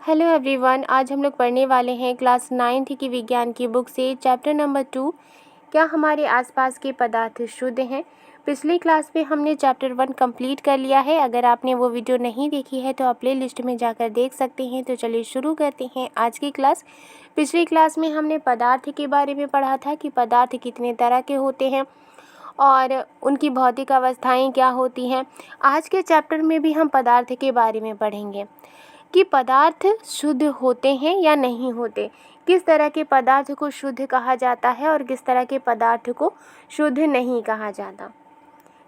Hello everyone, आज हम लोग पढ़ने वाले हैं क्लास 9th की विज्ञान की बुक से चैप्टर नंबर 2। क्या हमारे आसपास के पदार्थ शुद्ध हैं। पिछली क्लास में हमने चैप्टर 1 कंप्लीट कर लिया है। अगर आपने वो वीडियो नहीं देखी है तो आप प्ले लिस्ट में जाकर देख सकते हैं। तो चलिए शुरू करते हैं आज की क्लास। पिछली क्लास में हमने पदार्थ के बारे में पढ़ा था कि पदार्थ कितने तरह के होते हैं और उनकी भौतिक अवस्थाएं क्या होती हैं। आज के चैप्टर में भी हम पदार्थ के बारे में पढ़ेंगे कि पदार्थ शुद्ध होते हैं या नहीं होते, किस तरह के पदार्थ को शुद्ध कहा जाता है और किस तरह के पदार्थ को शुद्ध नहीं कहा जाता।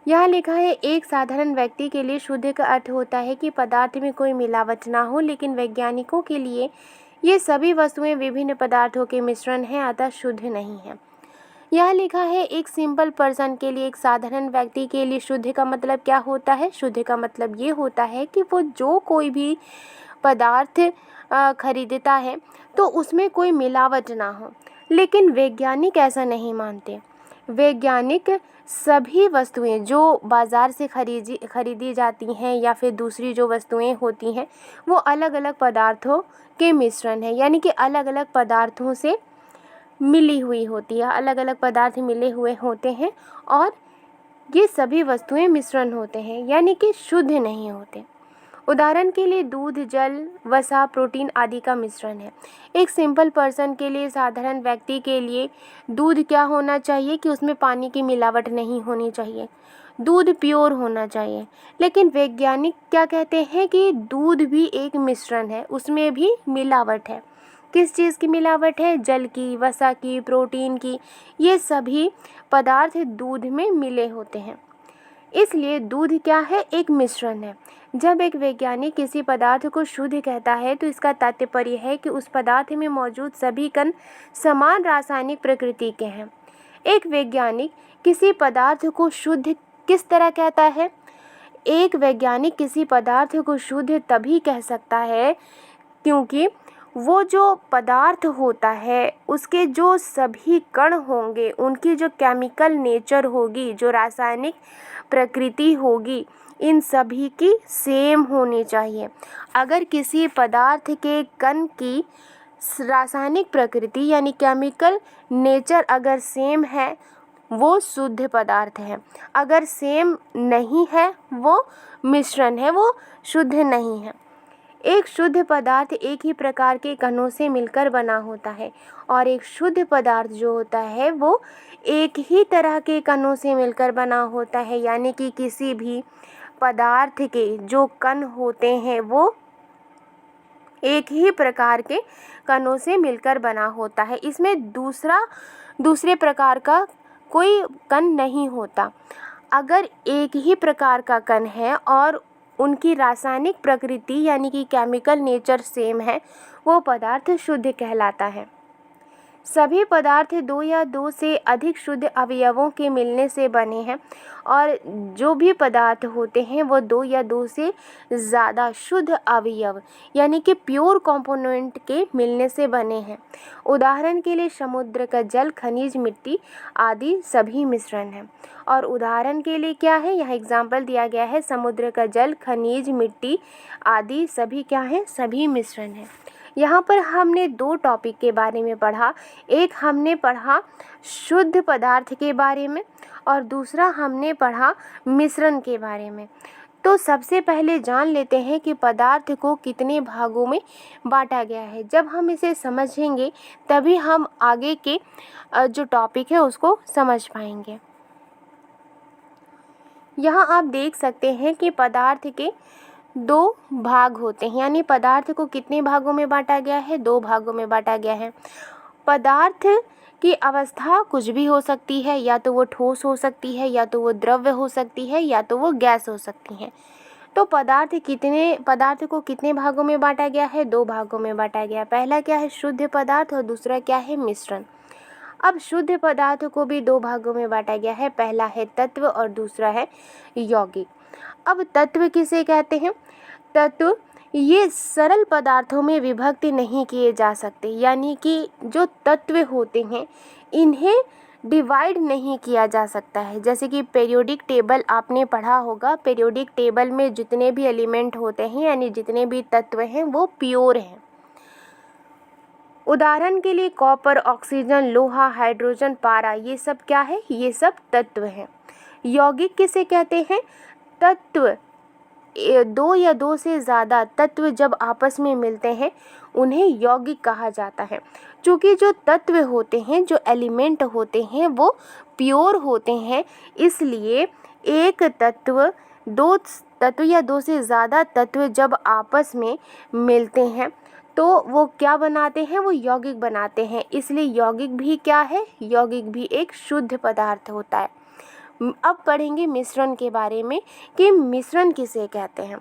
यहाँ लिखा है, एक साधारण व्यक्ति के लिए शुद्ध का अर्थ होता है कि पदार्थ में कोई मिलावट ना हो, लेकिन वैज्ञानिकों के लिए ये सभी वस्तुएं विभिन्न पदार्थों के मिश्रण हैं, अतः शुद्ध नहीं है। यह लिखा है, एक सिंपल पर्सन के लिए, एक साधारण व्यक्ति के लिए शुद्ध का मतलब क्या होता है। शुद्ध का मतलब ये होता है कि वो जो कोई भी पदार्थ खरीदता है तो उसमें कोई मिलावट ना हो। लेकिन वैज्ञानिक ऐसा नहीं मानते। वैज्ञानिक सभी वस्तुएं जो बाज़ार से खरीदी जाती हैं या फिर दूसरी जो वस्तुएं होती हैं वो अलग अलग पदार्थों के मिश्रण है, यानी कि अलग अलग पदार्थों से मिली हुई होती है, अलग अलग पदार्थ मिले हुए होते हैं और ये सभी वस्तुएं मिश्रण होते हैं, यानी कि शुद्ध नहीं होते। उदाहरण के लिए दूध, जल, वसा, प्रोटीन आदि का मिश्रण है। एक सिंपल पर्सन के लिए, साधारण व्यक्ति के लिए दूध क्या होना चाहिए कि उसमें पानी की मिलावट नहीं होनी चाहिए, दूध प्योर होना चाहिए। लेकिन वैज्ञानिक क्या कहते हैं कि दूध भी एक मिश्रण है, उसमें भी मिलावट है। किस चीज़ की मिलावट है? जल की, वसा की, प्रोटीन की। ये सभी पदार्थ दूध में मिले होते हैं, इसलिए दूध क्या है? एक मिश्रण है। जब एक वैज्ञानिक किसी पदार्थ को शुद्ध कहता है तो इसका तात्पर्य है कि उस पदार्थ में मौजूद सभी कण समान रासायनिक प्रकृति के हैं। एक वैज्ञानिक किसी पदार्थ को शुद्ध किस तरह कहता है? एक वैज्ञानिक किसी पदार्थ को शुद्ध तभी कह सकता है क्योंकि वो जो पदार्थ होता है उसके जो सभी कण होंगे, उनकी जो केमिकल नेचर होगी, जो रासायनिक प्रकृति होगी, इन सभी की सेम होनी चाहिए। अगर किसी पदार्थ के कण की रासायनिक प्रकृति यानी केमिकल नेचर अगर सेम है वो शुद्ध पदार्थ है, अगर सेम नहीं है वो मिश्रण है, वो शुद्ध नहीं है। एक शुद्ध पदार्थ एक ही प्रकार के कणों से मिलकर बना होता है और एक शुद्ध पदार्थ जो होता है वो एक ही तरह के कणों से मिलकर बना होता है, यानी कि किसी भी पदार्थ के जो कण होते हैं वो एक ही प्रकार के कणों से मिलकर बना होता है। इसमें दूसरे प्रकार का कोई कण नहीं होता। अगर एक ही प्रकार का कण है और उनकी रासायनिक प्रकृति यानी कि केमिकल नेचर सेम है, वो पदार्थ शुद्ध कहलाता है। सभी पदार्थ दो या दो से अधिक शुद्ध अवयवों के मिलने से बने हैं और जो भी पदार्थ होते हैं वो दो या दो से ज़्यादा शुद्ध अवयव यानी कि प्योर कंपोनेंट के मिलने से बने हैं। उदाहरण के लिए समुद्र का जल, खनिज, मिट्टी आदि सभी मिश्रण हैं। और उदाहरण के लिए क्या है, यहाँ एग्जाम्पल दिया गया है, समुद्र का जल, खनिज, मिट्टी आदि सभी क्या हैं? सभी मिश्रण हैं। यहाँ पर हमने दो टॉपिक के बारे में पढ़ा। एक हमने पढ़ा शुद्ध पदार्थ के बारे में और दूसरा हमने पढ़ा मिश्रण के बारे में। तो सबसे पहले जान लेते हैं कि पदार्थ को कितने भागों में बांटा गया है। जब हम इसे समझेंगे तभी हम आगे के जो टॉपिक है उसको समझ पाएंगे। यहाँ आप देख सकते हैं कि पदार्थ के दो भाग होते हैं, यानी पदार्थ को कितने भागों में बांटा गया है? दो भागों में बांटा गया है। पदार्थ की अवस्था कुछ भी हो सकती है, या तो वो ठोस हो सकती है, या तो वो द्रव्य हो सकती है, या तो वो गैस हो सकती है। तो पदार्थ को कितने भागों में बांटा गया है? दो भागों में बांटा गया है। पहला क्या है? शुद्ध पदार्थ और दूसरा क्या है? मिश्रण। अब शुद्ध पदार्थ को भी दो भागों में बांटा गया है। पहला है तत्व और दूसरा है यौगिक। अब तत्व किसे कहते हैं? तत्व ये सरल पदार्थों में विभक्त नहीं किए जा सकते, यानी कि जो तत्व होते हैं इन्हें डिवाइड नहीं किया जा सकता है। जैसे कि पीरियोडिक टेबल आपने पढ़ा होगा, पीरियोडिक टेबल में जितने भी एलिमेंट होते हैं यानी जितने भी तत्व हैं वो प्योर हैं, उदाहरण के लिए कॉपर, ऑक्सीजन, लोहा, हाइड्रोजन, पारा, ये सब क्या है? ये सब तत्व हैं। यौगिक किसे कहते हैं? तत्व, दो या दो से ज़्यादा तत्व जब आपस में मिलते हैं उन्हें यौगिक कहा जाता है। क्योंकि जो तत्व होते हैं, जो एलिमेंट होते हैं, वो प्योर होते हैं, इसलिए एक तत्व, दो तत्व या दो से ज़्यादा तत्व जब आपस में मिलते हैं तो वो क्या बनाते हैं? वो यौगिक बनाते हैं। इसलिए यौगिक भी क्या है? यौगिक भी एक शुद्ध पदार्थ होता है। अब पढ़ेंगे मिश्रण के बारे में कि मिश्रण किसे कहते हैं।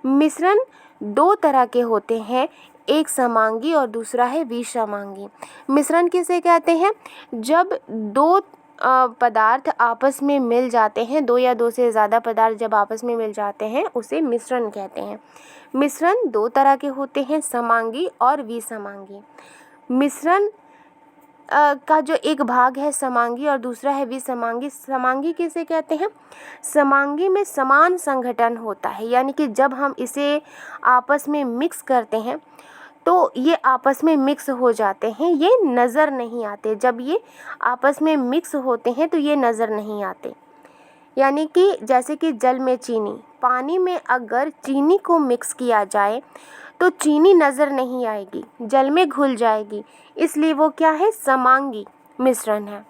मिश्रण दो तरह के होते हैं, एक समांगी और दूसरा है विसमांगी। मिश्रण किसे कहते हैं? जब दो पदार्थ आपस में मिल जाते हैं, दो या दो से ज़्यादा पदार्थ जब आपस में मिल जाते हैं उसे मिश्रण कहते हैं। मिश्रण दो तरह के होते हैं, समांगी और विसमांगी। मिश्रण का जो एक भाग है समांगी और दूसरा है विसमांगी। समांगी किसे कहते हैं? समांगी में समान संघटन होता है, यानी कि जब हम इसे आपस में मिक्स करते हैं तो ये आपस में मिक्स हो जाते हैं, ये नज़र नहीं आते। जब ये आपस में मिक्स होते हैं तो ये नज़र नहीं आते। यानी कि जैसे कि जल में चीनी, पानी में अगर चीनी को मिक्स किया जाए तो चीनी नज़र नहीं आएगी, जल में घुल जाएगी, इसलिए वो क्या है? समांगी मिश्रण है।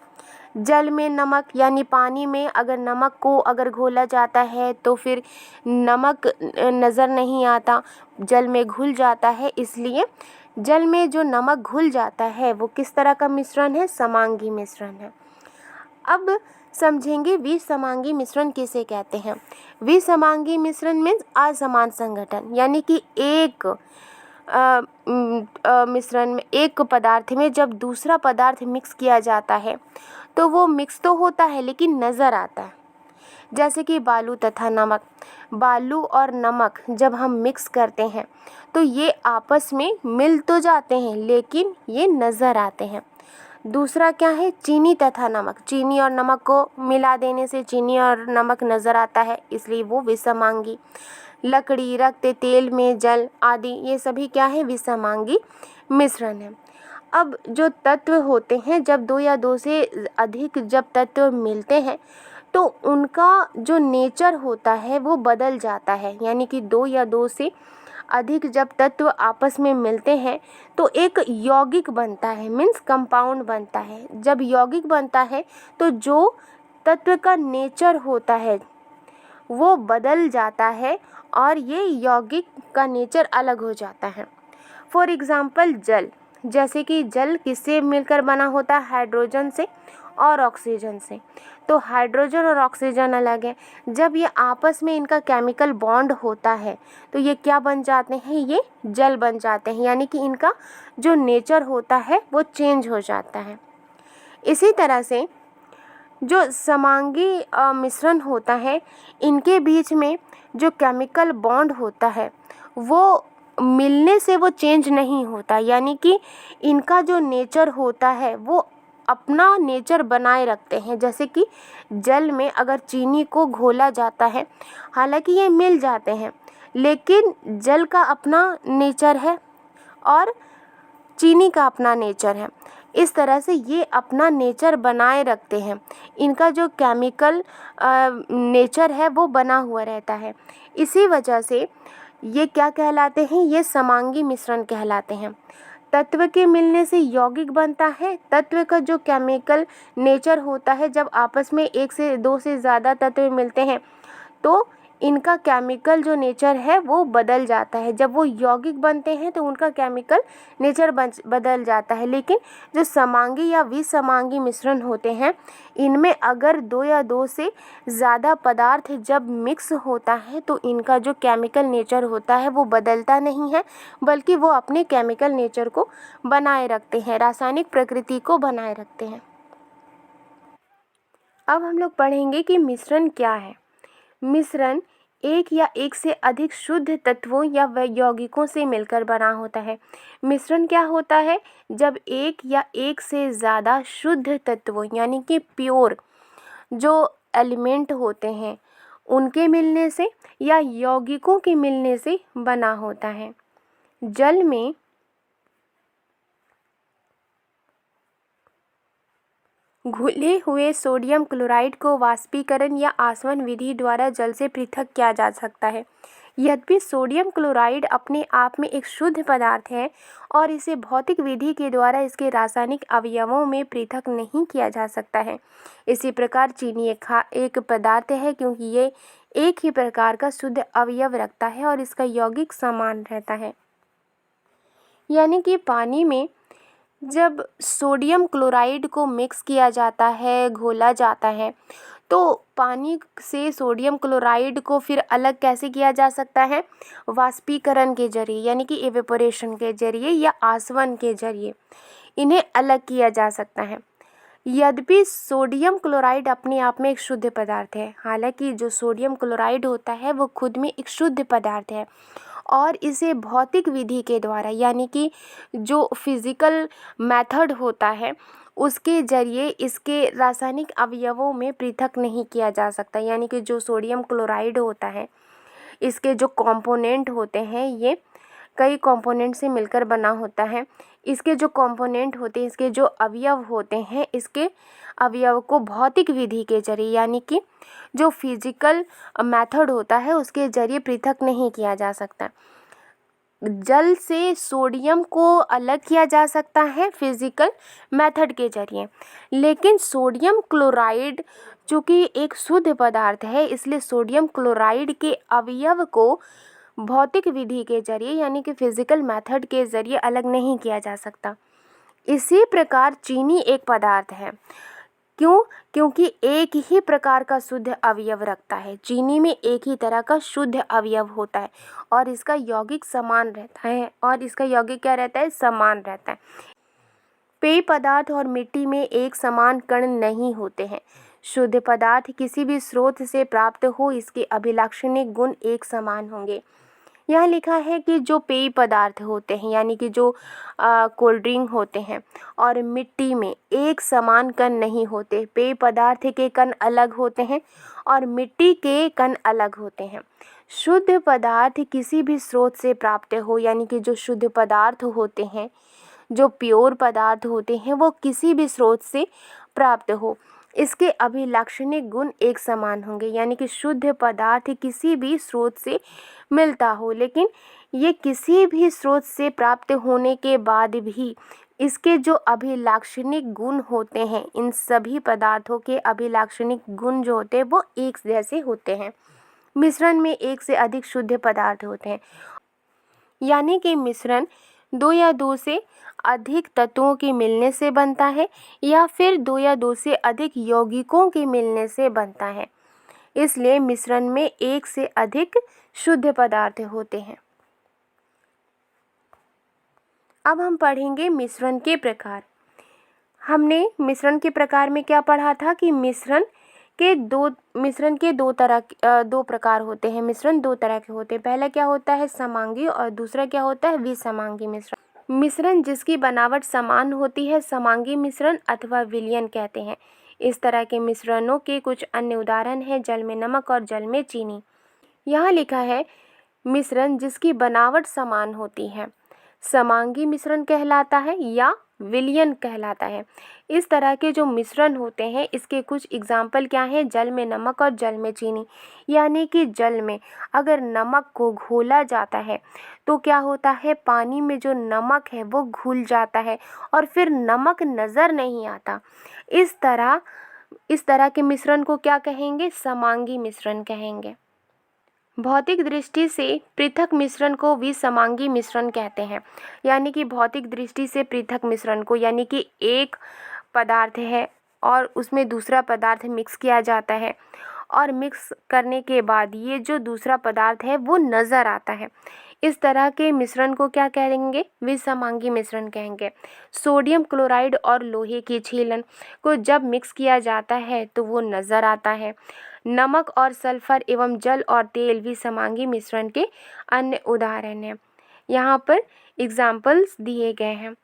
जल में नमक, यानी पानी में अगर नमक को अगर घोला जाता है तो फिर नमक नज़र नहीं आता, जल में घुल जाता है, इसलिए जल में जो नमक घुल जाता है वो किस तरह का मिश्रण है? समांगी मिश्रण है। अब समझेंगे विसमांगी मिश्रण किसे कहते हैं। विसमांगी मिश्रण मीन्स असमान संघटन, यानी कि एक मिश्रण में, एक पदार्थ में जब दूसरा पदार्थ मिक्स किया जाता है तो वो मिक्स तो होता है लेकिन नज़र आता है। जैसे कि बालू तथा नमक, बालू और नमक जब हम मिक्स करते हैं तो ये आपस में मिल तो जाते हैं लेकिन ये नज़र आते हैं। दूसरा क्या है? चीनी तथा नमक, चीनी और नमक को मिला देने से चीनी और नमक नज़र आता है, इसलिए वो विसमांगी। लकड़ी, रक्त, तेल में जल आदि, ये सभी क्या है? विसमांगी मिश्रण है। अब जो तत्व होते हैं, जब दो या दो से अधिक जब तत्व मिलते हैं तो उनका जो नेचर होता है वो बदल जाता है। यानी कि दो या दो से अधिक जब तत्व आपस में मिलते हैं तो एक यौगिक बनता है, मीन्स कंपाउंड बनता है। जब यौगिक बनता है तो जो तत्व का नेचर होता है वो बदल जाता है और ये यौगिक का नेचर अलग हो जाता है। फॉर एग्ज़ाम्पल जल, जैसे कि जल किससे मिलकर बना होता है? हाइड्रोजन से और ऑक्सीजन से। तो हाइड्रोजन और ऑक्सीजन अलग है, जब ये आपस में इनका केमिकल बॉन्ड होता है तो ये क्या बन जाते हैं? ये जल बन जाते हैं, यानी कि इनका जो नेचर होता है वो चेंज हो जाता है। इसी तरह से जो समांगी मिश्रण होता है, इनके बीच में जो केमिकल बॉन्ड होता है वो मिलने से वो चेंज नहीं होता, यानी कि इनका जो नेचर होता है वो अपना नेचर बनाए रखते हैं। जैसे कि जल में अगर चीनी को घोला जाता है, हालांकि ये मिल जाते हैं लेकिन जल का अपना नेचर है और चीनी का अपना नेचर है। इस तरह से ये अपना नेचर बनाए रखते हैं, इनका जो केमिकल नेचर है वो बना हुआ रहता है। इसी वजह से ये क्या कहलाते हैं? ये समांगी मिश्रण कहलाते हैं। तत्व के मिलने से यौगिक बनता है। तत्व का जो केमिकल नेचर होता है, जब आपस में एक से दो से ज़्यादा तत्व मिलते हैं तो इनका केमिकल जो नेचर है वो बदल जाता है। जब वो यौगिक बनते हैं तो उनका केमिकल नेचर बदल जाता है। लेकिन जो समांगी या विसमांगी मिश्रण होते हैं, इनमें अगर दो या दो से ज़्यादा पदार्थ जब मिक्स होता है तो इनका जो केमिकल नेचर होता है वो बदलता नहीं है, बल्कि वो अपने केमिकल नेचर को बनाए रखते हैं, रासायनिक प्रकृति को बनाए रखते हैं। अब हम लोग पढ़ेंगे कि मिश्रण क्या है। मिश्रण एक या एक से अधिक शुद्ध तत्वों या यौगिकों से मिलकर बना होता है। मिश्रण क्या होता है? जब एक या एक से ज़्यादा शुद्ध तत्वों यानी कि प्योर जो एलिमेंट होते हैं उनके मिलने से या यौगिकों के मिलने से बना होता है। जल में घुले हुए सोडियम क्लोराइड को वाष्पीकरण या आसवन विधि द्वारा जल से पृथक किया जा सकता है। यद्यपि सोडियम क्लोराइड अपने आप में एक शुद्ध पदार्थ है और इसे भौतिक विधि के द्वारा इसके रासायनिक अवयवों में पृथक नहीं किया जा सकता है। इसी प्रकार चीनी एक पदार्थ है क्योंकि ये एक ही प्रकार का शुद्ध अवयव रखता है और इसका यौगिक समान रहता है। यानी कि पानी में जब सोडियम क्लोराइड को मिक्स किया जाता है, घोला जाता है, तो पानी से सोडियम क्लोराइड को फिर अलग कैसे किया जा सकता है? वाष्पीकरण के जरिए, यानी कि इवेपोरेशन के जरिए या आसवन के जरिए इन्हें अलग किया जा सकता है। यद्यपि सोडियम क्लोराइड अपने आप में एक शुद्ध पदार्थ है, हालांकि जो सोडियम क्लोराइड होता है वो खुद में एक शुद्ध पदार्थ है और इसे भौतिक विधि के द्वारा, यानी कि जो फिज़िकल मेथड होता है उसके ज़रिए इसके रासायनिक अवयवों में पृथक नहीं किया जा सकता। यानी कि जो सोडियम क्लोराइड होता है, इसके जो कंपोनेंट होते हैं ये कई कंपोनेंट से मिलकर बना होता है। इसके जो कंपोनेंट होते हैं, इसके जो अवयव होते हैं, इसके अवयव को भौतिक विधि के जरिए, यानी कि जो फिजिकल मेथड होता है उसके जरिए पृथक नहीं किया जा सकता। जल से सोडियम को अलग किया जा सकता है फिजिकल मेथड के जरिए, लेकिन सोडियम क्लोराइड चूँकि एक शुद्ध पदार्थ है इसलिए सोडियम क्लोराइड के अवयव को भौतिक विधि के जरिए, यानी कि फिजिकल मेथड के जरिए अलग नहीं किया जा सकता। इसी प्रकार चीनी एक पदार्थ है। क्यों? क्योंकि एक ही प्रकार का शुद्ध अवयव रखता है। चीनी में एक ही तरह का शुद्ध अवयव होता है और इसका यौगिक समान रहता है। और इसका यौगिक क्या रहता है? समान रहता है। पेय पदार्थ और मिट्टी में एक समान कण नहीं होते हैं। शुद्ध पदार्थ किसी भी स्रोत से प्राप्त हो, इसके अभिलाक्षणिक गुण एक समान होंगे। यहाँ लिखा है कि जो पेय पदार्थ होते हैं, यानी कि जो कोल्ड ड्रिंक होते हैं, और मिट्टी में एक समान कण नहीं होते। पेय पदार्थ के कण अलग होते हैं और मिट्टी के कण अलग होते हैं। शुद्ध पदार्थ किसी भी स्रोत से प्राप्त हो, यानी कि जो शुद्ध पदार्थ होते हैं, जो प्योर पदार्थ होते हैं, वो किसी भी स्रोत से प्राप्त हो, इसके अभिलाक्षणिक गुण एक समान होंगे। यानी कि शुद्ध पदार्थ किसी भी स्रोत से मिलता हो, लेकिन ये किसी भी स्रोत से प्राप्त होने के बाद भी इसके जो अभिलाक्षणिक गुण होते हैं, इन सभी पदार्थों के अभिलाक्षणिक गुण जो होते हैं वो एक जैसे होते हैं। मिश्रण में एक से अधिक शुद्ध पदार्थ होते हैं, यानी कि मिश्रण दो या दो से अधिक तत्वों के मिलने से बनता है या फिर दो या दो से अधिक यौगिकों के मिलने से बनता है। इसलिए मिश्रण में एक से अधिक शुद्ध पदार्थ होते हैं। अब हम पढ़ेंगे मिश्रण के प्रकार। हमने मिश्रण के प्रकार में क्या पढ़ा था कि मिश्रण के दो प्रकार होते हैं। मिश्रण दो तरह के होते हैं। पहला क्या होता है? समांगी, और दूसरा क्या होता है? विसमांगी मिश्रण। मिश्रण जिसकी बनावट समान होती है समांगी मिश्रण अथवा विलयन कहते हैं। इस तरह के मिश्रणों के कुछ अन्य उदाहरण हैं जल में नमक और जल में चीनी। यहाँ लिखा है मिश्रण जिसकी बनावट समान होती है समांगी मिश्रण कहलाता है या विलयन कहलाता है। इस तरह के जो मिश्रण होते हैं इसके कुछ एग्जाम्पल क्या हैं? जल में नमक और जल में चीनी। यानी कि जल में अगर नमक को घोला जाता है तो क्या होता है? पानी में जो नमक है वो घुल जाता है और फिर नमक नज़र नहीं आता। इस तरह के मिश्रण को क्या कहेंगे? समांगी मिश्रण कहेंगे। भौतिक दृष्टि से पृथक मिश्रण को विसमांगी मिश्रण कहते हैं। यानी कि भौतिक दृष्टि से पृथक मिश्रण को, यानी कि एक पदार्थ है और उसमें दूसरा पदार्थ मिक्स किया जाता है और मिक्स करने के बाद ये जो दूसरा पदार्थ है वो नज़र आता है। इस तरह के मिश्रण को क्या कहेंगे? विसमांगी मिश्रण कहेंगे। सोडियम क्लोराइड और लोहे की छीलन को जब मिक्स किया जाता है तो वो नज़र आता है। नमक और सल्फर एवं जल और तेल विसमांगी मिश्रण के अन्य उदाहरण हैं। यहाँ पर एग्जाम्पल्स दिए गए हैं।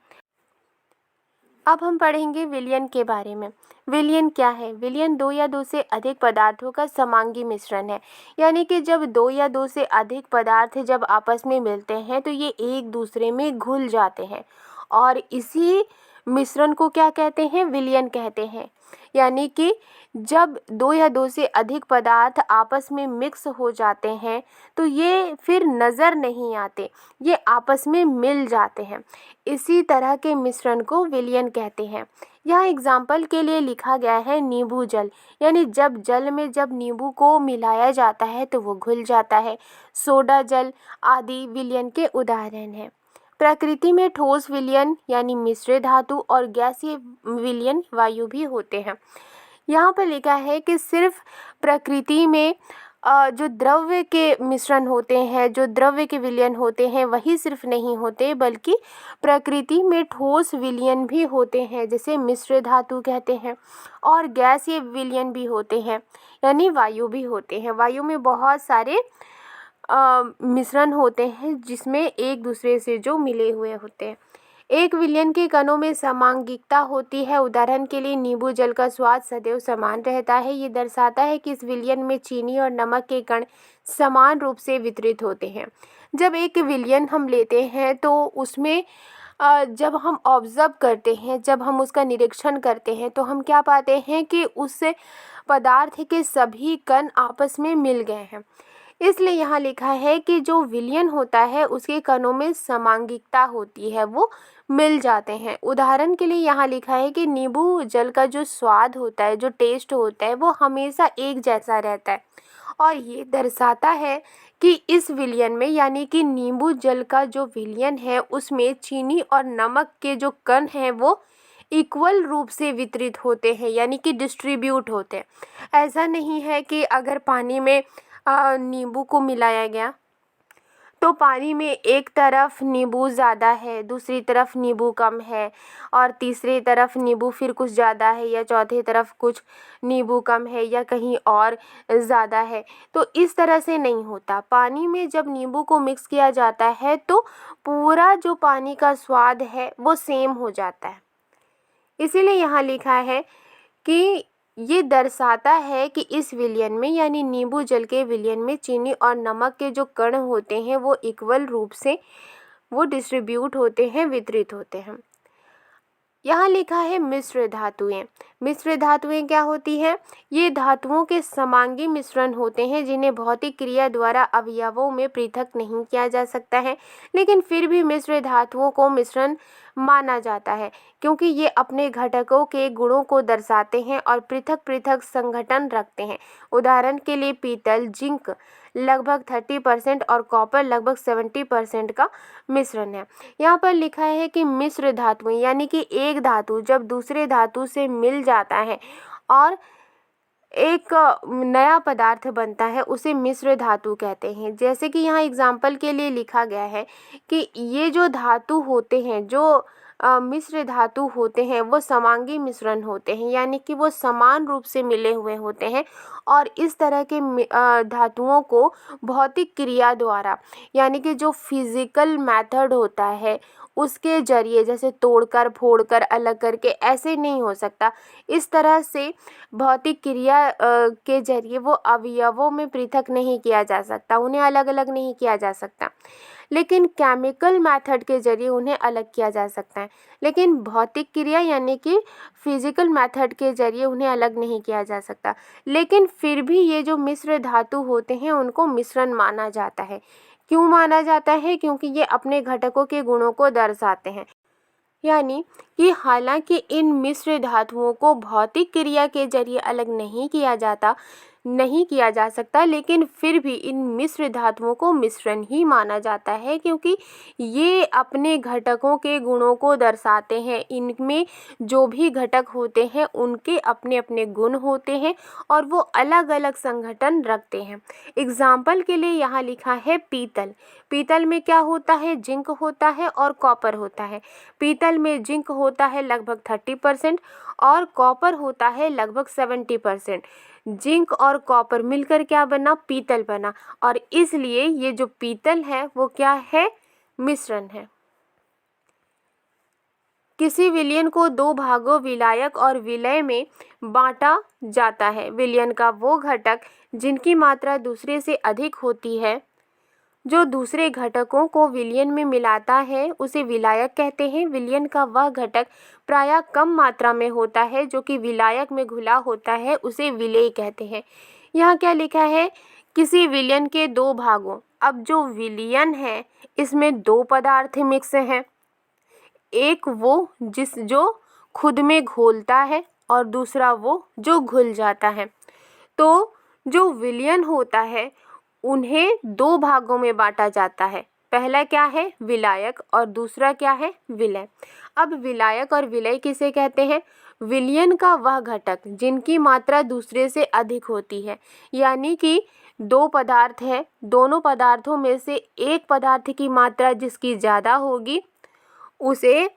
अब हम पढ़ेंगे विलयन के बारे में। विलयन क्या है? विलयन दो या दो से अधिक पदार्थों का समांगी मिश्रण है। यानी कि जब दो या दो से अधिक पदार्थ जब आपस में मिलते हैं तो ये एक दूसरे में घुल जाते हैं और इसी मिश्रण को क्या कहते हैं? विलयन कहते हैं। यानी कि जब दो या दो से अधिक पदार्थ आपस में मिक्स हो जाते हैं तो ये फिर नज़र नहीं आते, ये आपस में मिल जाते हैं। इसी तरह के मिश्रण को विलयन कहते हैं। यहाँ एग्जाम्पल के लिए लिखा गया है नींबू जल, यानी जब जल में जब नींबू को मिलाया जाता है तो वो घुल जाता है। सोडा जल आदि विलयन के उदाहरण हैं। प्रकृति में ठोस विलयन यानी मिश्र धातु और गैसीय विलयन वायु भी होते हैं। यहाँ पर लिखा है कि सिर्फ प्रकृति में जो द्रव्य के मिश्रण होते हैं, जो द्रव्य के विलयन होते हैं वही सिर्फ नहीं होते, बल्कि प्रकृति में ठोस विलयन भी होते हैं, जैसे मिश्र धातु कहते हैं, और गैसीय विलयन भी होते हैं, यानी वायु भी होते हैं। वायु में बहुत सारे मिश्रण होते हैं जिसमें एक दूसरे से जो मिले हुए होते हैं। एक विलयन के कणों में समांगिकता होती है। उदाहरण के लिए नींबू जल का स्वाद सदैव समान रहता है। ये दर्शाता है कि इस विलयन में चीनी और नमक के कण समान रूप से वितरित होते हैं। जब एक विलयन हम लेते हैं तो उसमें जब हम ऑब्जर्व करते हैं, जब हम उसका निरीक्षण करते हैं तो हम क्या पाते हैं कि उस पदार्थ के सभी कण आपस में मिल गए हैं। इसलिए यहाँ लिखा है कि जो विलयन होता है उसके कणों में समांगिकता होती है, वो मिल जाते हैं। उदाहरण के लिए यहाँ लिखा है कि नींबू जल का जो स्वाद होता है, जो टेस्ट होता है, वो हमेशा एक जैसा रहता है, और ये दर्शाता है कि इस विलयन में यानी कि नींबू जल का जो विलयन है उसमें चीनी और नमक के जो कण हैं वो इक्वल रूप से वितरित होते हैं, यानी कि डिस्ट्रीब्यूट होते हैं। ऐसा नहीं है कि अगर पानी में नींबू को मिलाया गया तो पानी में एक तरफ नींबू ज़्यादा है, दूसरी तरफ नींबू कम है, और तीसरी तरफ नींबू फिर कुछ ज़्यादा है, या चौथी तरफ कुछ नींबू कम है, या कहीं और ज़्यादा है। तो इस तरह से नहीं होता। पानी में जब नींबू को मिक्स किया जाता है तो पूरा जो पानी का स्वाद है वो सेम हो जाता है। इसीलिए यहाँ लिखा है कि ये दर्शाता है कि इस विलयन में यानी नींबू जल के विलयन में चीनी और नमक के जो कण होते हैं वो इक्वल रूप से वो डिस्ट्रीब्यूट होते हैं, वितरित होते हैं। यहाँ लिखा है मिश्र धातुएं। मिश्र धातुएं क्या होती हैं? ये धातुओं के समांगी मिश्रण होते हैं जिन्हें भौतिक क्रिया द्वारा अवयवों में पृथक नहीं किया जा सकता है, लेकिन फिर भी मिश्र धातुओं को मिश्रण माना जाता है क्योंकि ये अपने घटकों के गुणों को दर्शाते हैं और पृथक पृथक संघटन रखते हैं। उदाहरण के लिए पीतल, जिंक लगभग 30% और कॉपर लगभग 70% का मिश्रण है। यहाँ पर लिखा है कि मिश्र धातुएं यानी कि एक धातु जब दूसरे धातु से मिल जाता है और एक नया पदार्थ बनता है उसे मिश्र धातु कहते हैं। जैसे कि यहाँ एग्जाम्पल के लिए लिखा गया है कि ये जो धातु होते हैं, जो मिश्र धातु होते हैं, वो समांगी मिश्रण होते हैं, यानी कि वो समान रूप से मिले हुए होते हैं। और इस तरह के धातुओं को भौतिक क्रिया द्वारा यानी कि जो फिजिकल मेथड होता है उसके जरिए, जैसे तोड़कर फोड़कर अलग करके, ऐसे नहीं हो सकता। इस तरह से भौतिक क्रिया के जरिए वो अवयवों में पृथक नहीं किया जा सकता, उन्हें अलग अलग नहीं किया जा सकता, लेकिन केमिकल मेथड के जरिए उन्हें अलग किया जा सकता है। लेकिन भौतिक क्रिया यानी कि फिजिकल मेथड के जरिए उन्हें अलग नहीं किया जा सकता। लेकिन फिर भी ये जो मिश्र धातु होते हैं उनको मिश्रण माना जाता है। क्यों माना जाता है? क्योंकि ये अपने घटकों के गुणों को दर्शाते हैं। यानी कि हालांकि इन मिश्र धातुओं को भौतिक क्रिया के जरिए अलग नहीं किया जा सकता, लेकिन फिर भी इन मिश्र धातुओं को मिश्रण ही माना जाता है क्योंकि ये अपने घटकों के गुणों को दर्शाते हैं। इनमें जो भी घटक होते हैं उनके अपने अपने गुण होते हैं और वो अलग अलग संघटन रखते हैं। एग्जाम्पल के लिए यहाँ लिखा है पीतल। पीतल में क्या होता है? जिंक होता है और कॉपर होता है। पीतल में जिंक होता है लगभग 30% और कॉपर होता है लगभग 70%। जिंक और कॉपर मिलकर क्या बना? पीतल बना। और इसलिए ये जो पीतल है वो क्या है? मिश्रण है। किसी विलयन को दो भागों विलायक और विलय में बांटा जाता है। विलयन का वो घटक जिनकी मात्रा दूसरे से अधिक होती है जो दूसरे घटकों को विलयन में मिलाता है उसे विलायक कहते हैं। विलयन का वह घटक प्रायः कम मात्रा में होता है जो कि विलायक में घुला होता है, उसे विलेय कहते हैं। यहाँ क्या लिखा है, किसी विलयन के दो भागों। अब जो विलयन है इसमें दो पदार्थ मिक्स हैं, एक वो जो खुद में घोलता है और दूसरा वो जो घुल जाता है। तो जो विलयन होता है उन्हें दो भागों में बांटा जाता है। पहला क्या है, विलायक, और दूसरा क्या है, विलय। अब विलायक और विलय किसे कहते हैं, विलयन का वह घटक जिनकी मात्रा दूसरे से अधिक होती है। यानी कि दो पदार्थ है, दोनों पदार्थों में से एक पदार्थ की मात्रा जिसकी ज़्यादा होगी उसे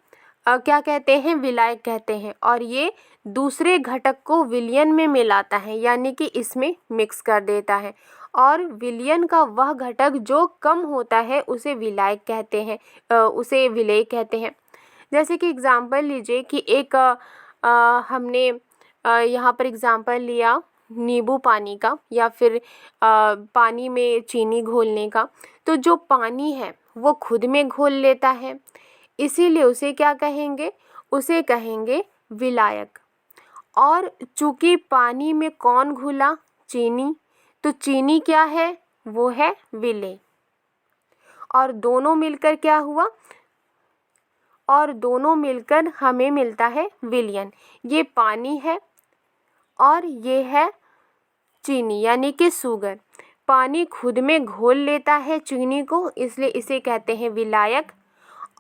क्या कहते हैं, विलायक कहते हैं। और ये दूसरे घटक को विलयन में मिलाता है, यानी कि इसमें मिक्स कर देता है। और विलयन का वह घटक जो कम होता है उसे विलायक कहते हैं, उसे विलेय कहते हैं। जैसे कि एग्जाम्पल लीजिए कि एक हमने यहाँ पर एग्जाम्पल लिया नींबू पानी का या फिर पानी में चीनी घोलने का। तो जो पानी है वो खुद में घोल लेता है, इसीलिए उसे क्या कहेंगे, उसे कहेंगे विलायक। और चूंकि पानी में कौन घुला, चीनी, तो चीनी क्या है, वो है विलेय। और दोनों मिलकर क्या हुआ, और दोनों मिलकर हमें मिलता है विलयन। ये पानी है और ये है चीनी यानी कि शुगर। पानी खुद में घोल लेता है चीनी को, इसलिए इसे कहते हैं विलायक।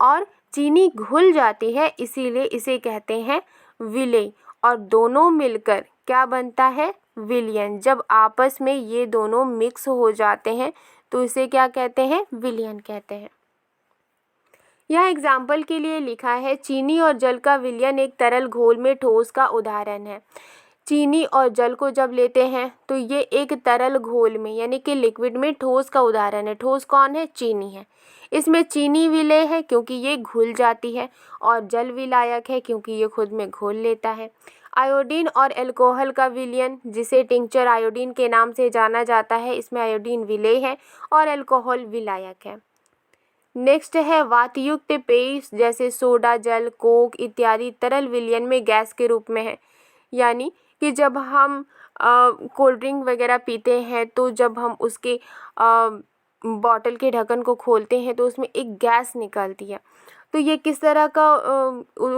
और चीनी घुल जाती है इसीलिए इसे कहते हैं विलेय। और दोनों मिलकर क्या बनता है, विलयन। जब आपस में ये दोनों मिक्स हो जाते हैं तो इसे क्या कहते हैं, विलयन कहते हैं। यह एग्जाम्पल के लिए लिखा है, चीनी और जल का विलयन एक तरल घोल में ठोस का उदाहरण है। चीनी और जल को जब लेते हैं तो ये एक तरल घोल में यानी कि लिक्विड में ठोस का उदाहरण है। ठोस कौन है, चीनी है। इसमें चीनी विलेय है क्योंकि ये घुल जाती है, और जल विलायक है क्योंकि ये खुद में घोल लेता है। आयोडीन और अल्कोहल का विलयन, जिसे टिंक्चर आयोडीन के नाम से जाना जाता है, इसमें आयोडीन विलेय है और अल्कोहल विलायक है। नेक्स्ट है, वातयुक्त पेय जैसे सोडा, जल, कोक इत्यादि तरल विलयन में गैस के रूप में है। यानी कि जब हम कोल्ड ड्रिंक वगैरह पीते हैं तो जब हम उसके बॉटल के ढक्कन को खोलते हैं तो उसमें एक गैस निकलती है। तो ये किस तरह का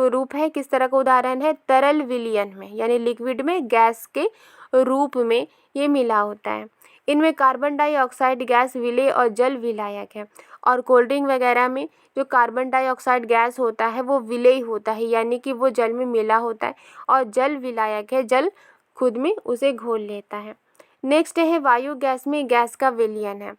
रूप है, किस तरह का उदाहरण है, तरल विलयन में, यानी लिक्विड में गैस के रूप में ये मिला होता है। इनमें कार्बन डाइऑक्साइड गैस विलेय और जल विलायक है। और कोल्ड ड्रिंक वगैरह में जो कार्बन डाइऑक्साइड गैस होता है वो विलेय होता है, यानी कि वो जल में मिला होता है। और जल विलायक है, जल खुद में उसे घोल लेता है। नेक्स्ट है, वायु गैस में गैस का विलयन है।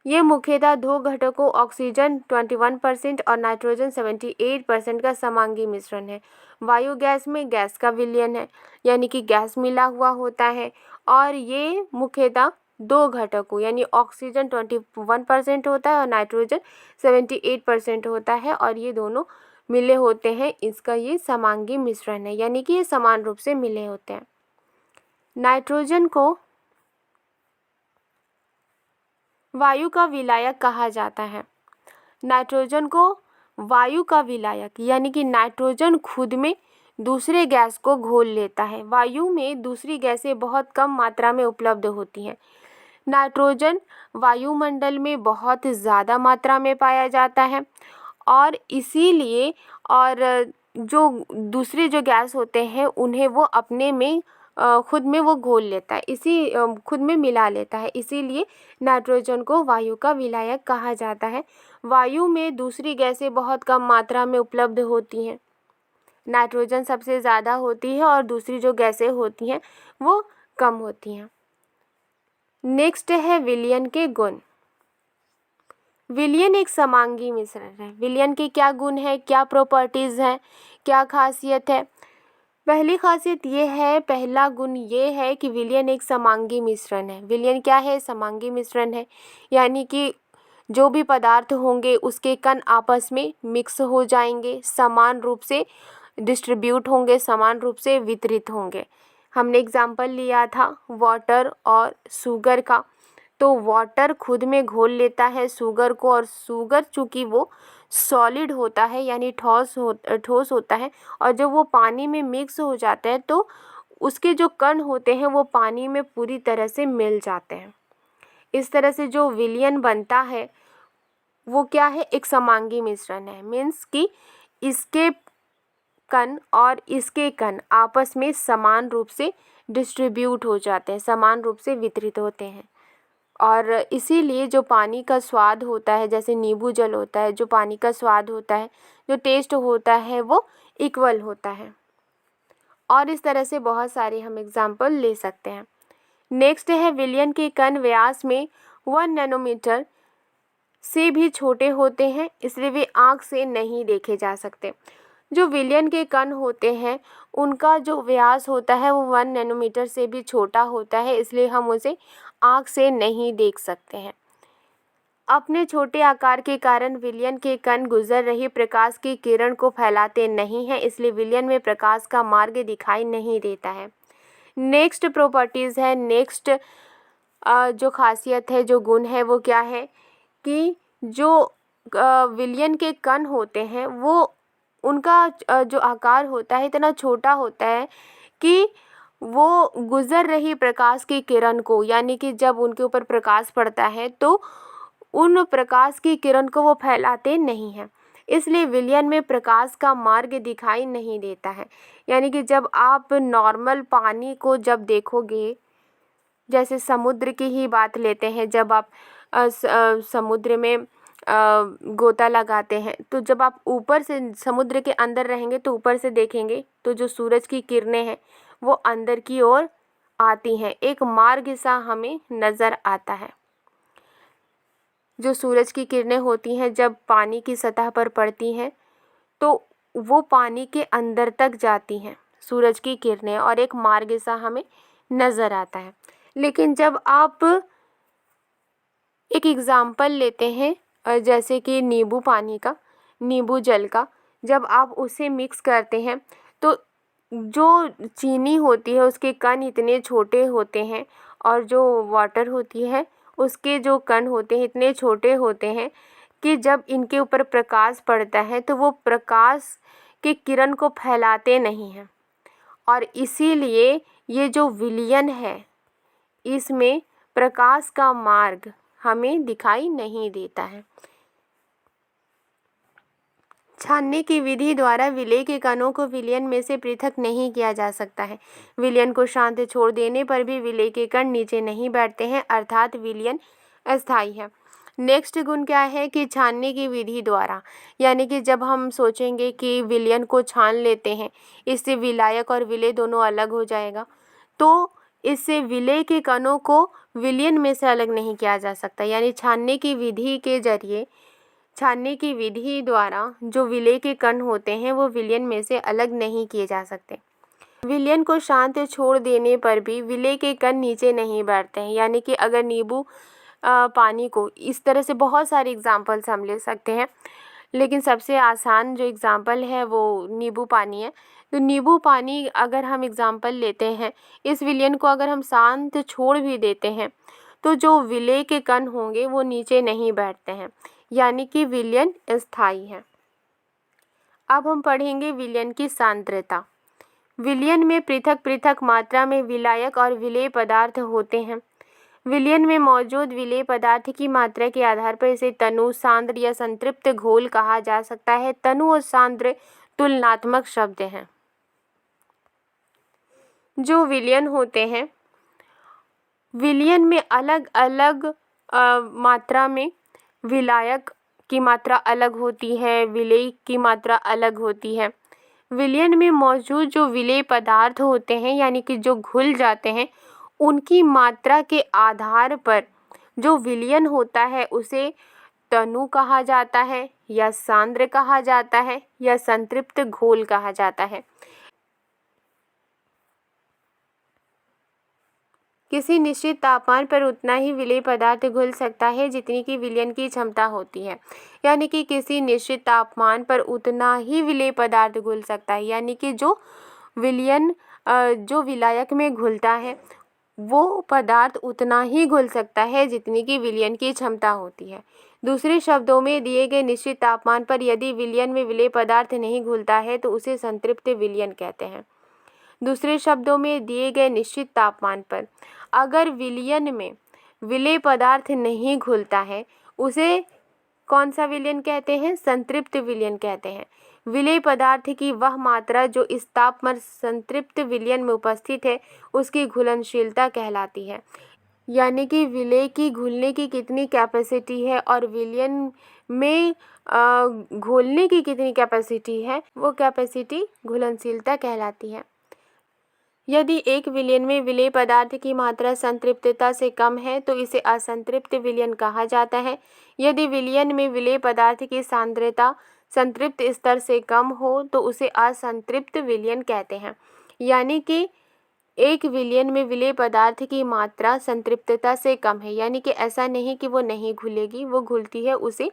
ये मुख्यतः दो घटकों ऑक्सीजन 21% और नाइट्रोजन 78% का समांगी मिश्रण है। वायु गैस में गैस का विलयन है, यानी कि गैस मिला हुआ होता है। और ये मुख्यतः दो घटकों यानी ऑक्सीजन 21% होता है और नाइट्रोजन 78% होता है, और ये दोनों मिले होते हैं, इसका ये समांगी मिश्रण है, यानी कि ये समान रूप से मिले होते हैं। नाइट्रोजन को वायु का विलायक कहा जाता है। नाइट्रोजन को वायु का विलायक यानी कि नाइट्रोजन खुद में दूसरे गैस को घोल लेता है। वायु में दूसरी गैसें बहुत कम मात्रा में उपलब्ध होती हैं। नाइट्रोजन वायुमंडल में बहुत ज़्यादा मात्रा में पाया जाता है, और इसीलिए और जो दूसरे जो गैस होते हैं उन्हें वो अपने में खुद में वो घोल लेता है, खुद में मिला लेता है, इसीलिए नाइट्रोजन को वायु का विलायक कहा जाता है। वायु में दूसरी गैसें बहुत कम मात्रा में उपलब्ध होती हैं, नाइट्रोजन सबसे ज़्यादा होती है और दूसरी जो गैसें होती हैं वो कम होती हैं। नेक्स्ट है, विलयन के गुण। विलयन एक समांगी मिश्रण है। विलयन के क्या गुण है, क्या प्रॉपर्टीज़ हैं, क्या खासियत है। पहली खासियत ये है, पहला गुण ये है कि विलयन एक समांगी मिश्रण है। विलयन क्या है, समांगी मिश्रण है, यानी कि जो भी पदार्थ होंगे उसके कण आपस में मिक्स हो जाएंगे, समान रूप से डिस्ट्रीब्यूट होंगे, समान रूप से वितरित होंगे। हमने एग्जाम्पल लिया था वाटर और शुगर का, तो वाटर खुद में घोल लेता है शुगर को, और शुगर चूँकि वो सॉलिड होता है यानी ठोस होता है, और जब वो पानी में मिक्स हो जाता है तो उसके जो कण होते हैं वो पानी में पूरी तरह से मिल जाते हैं। इस तरह से जो विलयन बनता है वो क्या है, एक समांगी मिश्रण है। मीन्स कि इसके कण और इसके कण आपस में समान रूप से डिस्ट्रीब्यूट हो जाते हैं, समान रूप से वितरित होते हैं, और इसीलिए जो पानी का स्वाद होता है, जैसे नींबू जल होता है, जो पानी का स्वाद होता है, जो टेस्ट होता है वो इक्वल होता है। और इस तरह से बहुत सारे हम एग्जाम्पल ले सकते हैं। नेक्स्ट है, विलयन के कण व्यास में 1 नैनोमीटर से भी छोटे होते हैं, इसलिए वे आँख से नहीं देखे जा सकते। जो विलयन के कण होते हैं उनका जो व्यास होता है वो 1 नैनोमीटर से भी छोटा होता है, इसलिए हम उसे आँख से नहीं देख सकते हैं। अपने छोटे आकार के कारण विलयन के कण गुजर रही प्रकाश की किरण को फैलाते नहीं हैं, इसलिए विलयन में प्रकाश का मार्ग दिखाई नहीं देता है। नेक्स्ट प्रॉपर्टीज़ है, नेक्स्ट जो खासियत है, जो गुण है वो क्या है कि जो विलयन के कण होते हैं वो उनका जो आकार होता है इतना छोटा होता है कि वो गुजर रही प्रकाश की किरण को, यानी कि जब उनके ऊपर प्रकाश पड़ता है तो उन प्रकाश की किरण को वो फैलाते नहीं हैं, इसलिए विलयन में प्रकाश का मार्ग दिखाई नहीं देता है। यानी कि जब आप नॉर्मल पानी को जब देखोगे, जैसे समुद्र की ही बात लेते हैं, जब आप समुद्र में गोता लगाते हैं तो जब आप ऊपर से समुद्र के अंदर रहेंगे तो ऊपर से देखेंगे तो जो सूरज की किरणें हैं वो अंदर की ओर आती हैं, एक मार्ग सा हमें नज़र आता है। जो सूरज की किरणें होती हैं जब पानी की सतह पर पड़ती हैं तो वो पानी के अंदर तक जाती हैं सूरज की किरणें, और एक मार्ग सा हमें नज़र आता है। लेकिन जब आप एक एग्ज़ाम्पल लेते हैं जैसे कि नींबू पानी का, नींबू जल का, जब आप उसे मिक्स करते हैं तो जो चीनी होती है उसके कण इतने छोटे होते हैं, और जो वाटर होती है उसके जो कण होते हैं इतने छोटे होते हैं कि जब इनके ऊपर प्रकाश पड़ता है तो वो प्रकाश की किरण को फैलाते नहीं हैं, और इसीलिए ये जो विलयन है इसमें प्रकाश का मार्ग हमें दिखाई नहीं देता है। छानने की विधि द्वारा विलय के कणों को विलयन में से पृथक नहीं किया जा सकता है। विलयन को शांत छोड़ देने पर भी विलय के कण नीचे नहीं बैठते हैं, अर्थात विलयन अस्थायी है। नेक्स्ट गुण क्या है कि छानने की विधि द्वारा, यानी कि जब हम सोचेंगे कि विलयन को छान लेते हैं, इससे विलायक और विलय दोनों अलग हो जाएगा, तो इससे विलय के कणों को विलयन में से अलग नहीं किया जा सकता। यानी छानने की विधि के जरिए, छानने की विधि द्वारा जो विलय के कण होते हैं वो विलयन में से अलग नहीं किए जा सकते। विलयन को शांत छोड़ देने पर भी विलय के कण नीचे नहीं बैठते हैं। यानी कि अगर नींबू पानी को, इस तरह से बहुत सारे एग्जाम्पल्स हम ले सकते हैं, लेकिन सबसे आसान जो एग्ज़ाम्पल है वो नींबू पानी है। तो नींबू पानी अगर हम एग्ज़ाम्पल लेते हैं, इस विलयन को अगर हम शांत छोड़ भी देते हैं तो जो विलय के कण होंगे वो नीचे नहीं बैठते हैं, यानी कि विलयन स्थायी है। अब हम पढ़ेंगे विलयन की सांद्रता। विलयन में पृथक पृथक मात्रा में विलायक और विलेय पदार्थ होते हैं। विलयन में मौजूद विलेय पदार्थ की मात्रा के आधार पर इसे तनु, सांद्र या संतृप्त घोल कहा जा सकता है। तनु और सांद्र तुलनात्मक शब्द हैं। जो विलयन होते हैं, विलयन में अलग अलग मात्रा में विलायक की मात्रा अलग होती है, विलेय की मात्रा अलग होती है। विलयन में मौजूद जो विलेय पदार्थ होते हैं, यानी कि जो घुल जाते हैं, उनकी मात्रा के आधार पर जो विलयन होता है उसे तनु कहा जाता है, या सांद्र कहा जाता है, या संतृप्त घोल कहा जाता है। किसी निश्चित तापमान पर उतना ही विलेय पदार्थ घुल सकता है जितनी की विलयन की क्षमता होती है। यानी कि किसी निश्चित तापमान पर उतना ही विलेय पदार्थ घुल सकता है, यानी कि जो विलयन जो विलायक में घुलता है वो पदार्थ उतना ही घुल सकता है जितनी की विलयन की क्षमता होती है। दूसरे शब्दों में, दिए गए निश्चित तापमान पर यदि विलयन में विलेय पदार्थ नहीं घुलता है तो उसे संतृप्त विलयन कहते हैं। दूसरे शब्दों में, दिए गए निश्चित तापमान पर अगर विलयन में विलेय पदार्थ नहीं घुलता है, उसे कौन सा विलयन कहते हैं? संतृप्त विलयन कहते हैं। विलेय पदार्थ की वह मात्रा जो इस ताप पर संतृप्त विलयन में उपस्थित है, उसकी घुलनशीलता कहलाती है। यानी कि विलेय की घुलने की कितनी कैपेसिटी है और विलयन में घोलने की कितनी कैपेसिटी है, वो कैपेसिटी घुलनशीलता कहलाती है। यदि एक विलयन में विलेय पदार्थ की मात्रा संतृप्तता से कम है तो इसे असंतृप्त विलयन कहा जाता है। यदि विलयन में विलेय पदार्थ की सांद्रता संतृप्त स्तर से कम हो तो उसे असंतृप्त विलयन कहते हैं। यानी कि एक विलयन में विलेय पदार्थ की मात्रा संतृप्तता से कम है, यानी कि ऐसा नहीं कि वो नहीं घुलेगी, वो घुलती है, उसे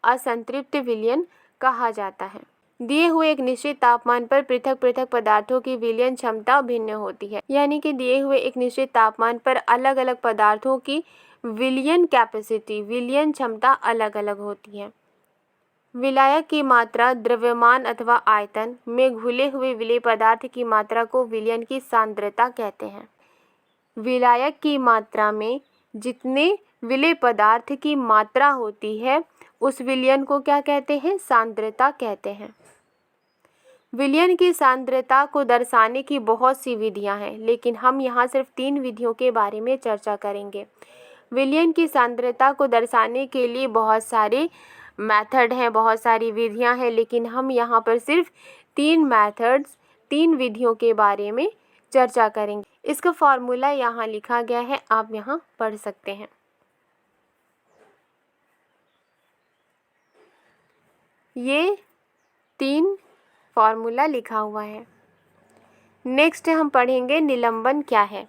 असंतृप्त विलयन कहा जाता है। दिए हुए एक निश्चित तापमान पर पृथक पृथक पदार्थों की विलयन क्षमता भिन्न होती है। यानी कि दिए हुए एक निश्चित तापमान पर अलग अलग पदार्थों की विलयन कैपेसिटी, विलयन क्षमता अलग अलग होती है। विलायक की मात्रा, द्रव्यमान अथवा आयतन में घुले हुए विलेय पदार्थ की मात्रा को विलयन की सांद्रता कहते हैं। विलायक की मात्रा में जितने विलेय पदार्थ की मात्रा होती है, उस विलयन को क्या कहते हैं? सांद्रता कहते हैं। विलयन की सांद्रता को दर्शाने की बहुत सी विधियां हैं, लेकिन हम यहाँ सिर्फ 3 विधियों के बारे में चर्चा करेंगे। विलयन की सांद्रता को दर्शाने के लिए बहुत सारे मेथड हैं, बहुत सारी विधियां हैं, लेकिन हम यहाँ पर सिर्फ 3 मेथड्स, 3 विधियों के बारे में चर्चा करेंगे। इसका फॉर्मूला यहाँ लिखा गया है, आप यहाँ पढ़ सकते हैं। ये 3 फॉर्मूला लिखा हुआ है। नेक्स्ट हम पढ़ेंगे निलंबन क्या है।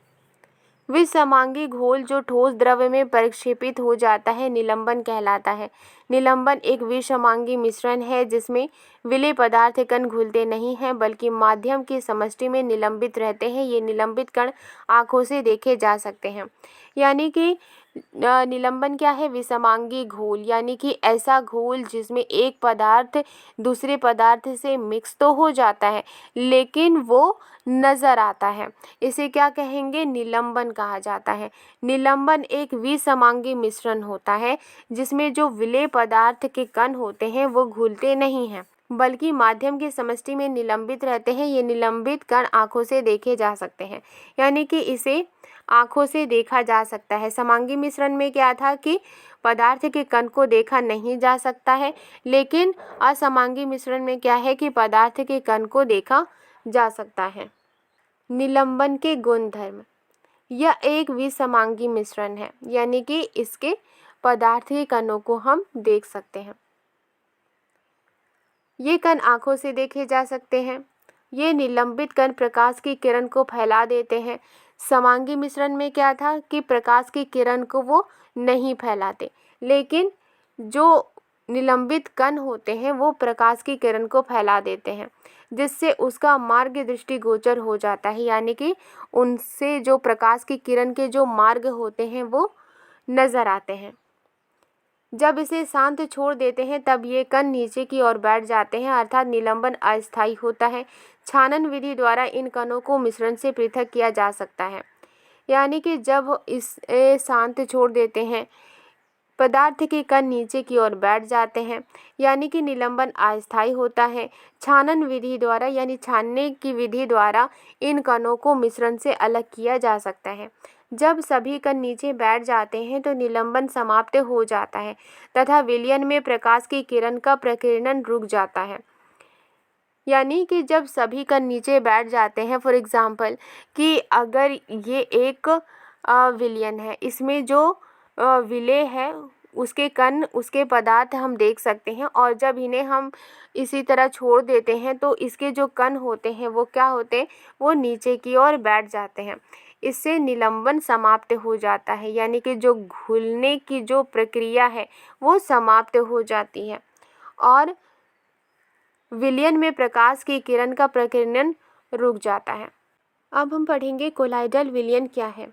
विसमांगी घोल जो ठोस द्रव्य में परिक्षेपित हो जाता है, निलंबन कहलाता है। निलंबन एक विसमांगी मिश्रण है जिसमें विलेय पदार्थ कण घुलते नहीं हैं बल्कि माध्यम की समष्टि में निलंबित रहते हैं। ये निलंबित कण आंखों से देखे जा सकते हैं। यानी कि निलंबन क्या है? विसमांगी घोल, यानी कि ऐसा घोल जिसमें एक पदार्थ दूसरे पदार्थ से मिक्स तो हो जाता है लेकिन वो नज़र आता है, इसे क्या कहेंगे? निलंबन कहा जाता है। निलंबन एक विसमांगी मिश्रण होता है जिसमें जो विलेय पदार्थ के कण होते हैं वो घुलते नहीं हैं बल्कि माध्यम की समष्टि में निलंबित रहते हैं। ये निलंबित कण आंखों से देखे जा सकते हैं, यानी कि इसे आंखों से देखा जा सकता है। समांगी मिश्रण में क्या था कि पदार्थ के कण को देखा नहीं जा सकता है, लेकिन असमांगी मिश्रण में क्या है कि पदार्थ के कण को देखा जा सकता है। निलंबन के गुणधर्म, यह एक विसमांगी मिश्रण है, यानी कि इसके पदार्थ के कणों को हम देख सकते हैं। ये कण आंखों से देखे जा सकते हैं। ये निलंबित कण प्रकाश की किरण को फैला देते हैं। समांगी मिश्रण में क्या था कि प्रकाश की किरण को वो नहीं फैलाते, लेकिन जो निलंबित कण होते हैं वो प्रकाश की किरण को फैला देते हैं, जिससे उसका मार्ग दृष्टिगोचर हो जाता है, यानी कि उनसे जो प्रकाश की किरण के जो मार्ग होते हैं वो नज़र आते हैं। जब इसे शांत छोड़ देते हैं तब ये कण नीचे की ओर बैठ जाते हैं, अर्थात निलंबन अस्थायी होता है। छानन विधि द्वारा इन कणों को मिश्रण से पृथक किया जा सकता है, यानी कि जब इसे शांत छोड़ देते हैं पदार्थ के कण नीचे की ओर बैठ जाते हैं, यानी कि निलंबन अस्थायी होता है। छानन विधि द्वारा यानी छानने की विधि द्वारा इन कणों को मिश्रण से अलग किया जा सकता है। जब सभी कण नीचे बैठ जाते हैं तो निलंबन समाप्त हो जाता है तथा विलयन में प्रकाश की किरण का प्रकीर्णन रुक जाता है। यानी कि जब सभी कण नीचे बैठ जाते हैं, फॉर एग्जाम्पल कि अगर ये एक विलयन है, इसमें जो विलेय है उसके कण, उसके पदार्थ हम देख सकते हैं, और जब इन्हें हम इसी तरह छोड़ देते हैं तो इसके जो कण होते हैं वो क्या होते हैं? वो नीचे की ओर बैठ जाते हैं। इससे निलंबन समाप्त हो जाता है, यानी कि जो घुलने की जो प्रक्रिया है वो समाप्त हो जाती है और विलयन में प्रकाश की किरण का प्रकीर्णन रुक जाता है। अब हम पढ़ेंगे कोलाइडल विलयन क्या है।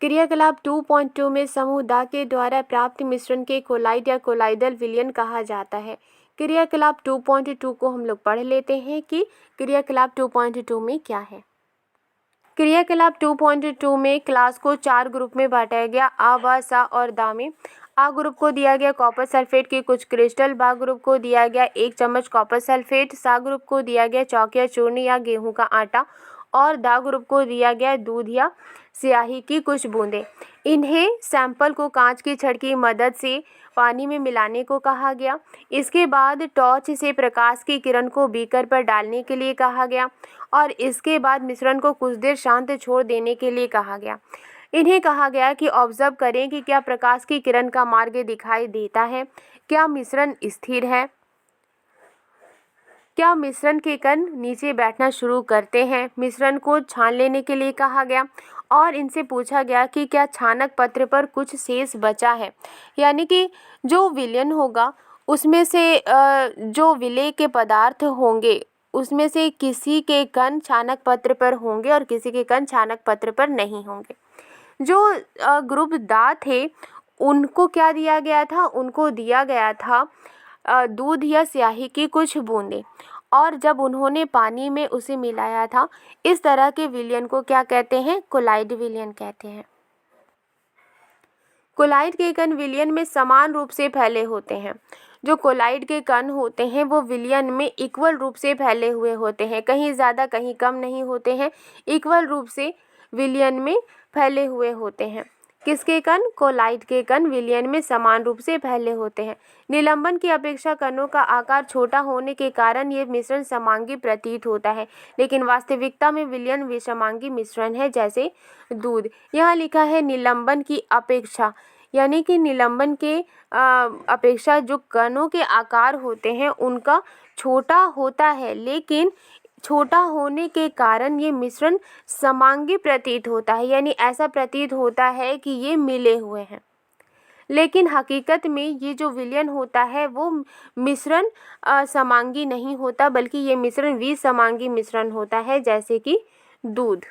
क्रियाकलाप 2.2 में समूह दा के द्वारा प्राप्त मिश्रण के कोलाइड या कोलाइडल विलयन कहा जाता है। क्रियाकलाप 2.2 को हम लोग पढ़ लेते हैं कि क्रियाकलाप 2.2 में क्या है। क्रियाकलाप 2.2 में क्लास को 4 ग्रुप में बांटा गया, आ, ब, सा और दा में। आ ग्रुप को दिया गया कॉपर सल्फेट के कुछ क्रिस्टल, बा ग्रुप को दिया गया 1 चम्मच कॉपर सल्फेट, सा ग्रुप को दिया गया चौक या चूर्ण या गेहूं का आटा और दा ग्रुप को दिया गया दूध या स्याही की कुछ बूंदें। इन्हें सैंपल को कांच की छड़ की मदद से पानी में मिलाने को कहा गया। इसके बाद टॉर्च से प्रकाश की किरण को बीकर पर डालने के लिए कहा गया और इसके बाद मिश्रण को कुछ देर शांत छोड़ देने के लिए कहा गया। इन्हें कहा गया कि ऑब्जर्व करें कि क्या प्रकाश की किरण का मार्ग दिखाई देता है, क्या मिश्रण स्थिर है, क्या मिश्रण के कण नीचे बैठना शुरू करते हैं। मिश्रण को छान लेने के लिए कहा गया और इनसे पूछा गया कि क्या छानक पत्र पर कुछ शेष बचा है, यानी कि जो विलयन होगा उसमें से जो विलेय के पदार्थ होंगे उसमें से किसी के कण छानक पत्र पर होंगे और किसी के कण छानक पत्र पर नहीं होंगे। जो ग्रुप दा थे उनको क्या दिया गया था, उनको दिया गया था दूध या स्याही की कुछ बूंदें और जब उन्होंने पानी में उसे मिलाया था, इस तरह के विलयन को क्या कहते हैं, कोलाइड विलयन कहते हैं। कोलाइड के कण विलयन में समान रूप से फैले होते हैं। जो कोलाइड के कण होते हैं वो विलयन में इक्वल रूप से फैले हुए होते हैं, कहीं ज़्यादा कहीं कम नहीं होते हैं, इक्वल रूप से विलयन में फैले हुए होते हैं। किसके कण, कोलाइड के कण विलयन में समान रूप से फैले होते हैं। निलंबन की अपेक्षा कणों का आकार छोटा होने के कारण ये मिश्रण समांगी प्रतीत होता है, लेकिन वास्तविकता में विलयन विषमांगी मिश्रण है, जैसे दूध। यहाँ लिखा है निलंबन की अपेक्षा, यानी कि निलंबन के अपेक्षा जो कणों के आकार होते हैं उनका छोटा होता है, लेकिन छोटा होने के कारण ये मिश्रण समांगी प्रतीत होता है, यानी ऐसा प्रतीत होता है कि ये मिले हुए हैं, लेकिन हकीकत में ये जो विलयन होता है वो मिश्रण समांगी नहीं होता, बल्कि ये मिश्रण विसमांगी मिश्रण होता है, जैसे कि दूध।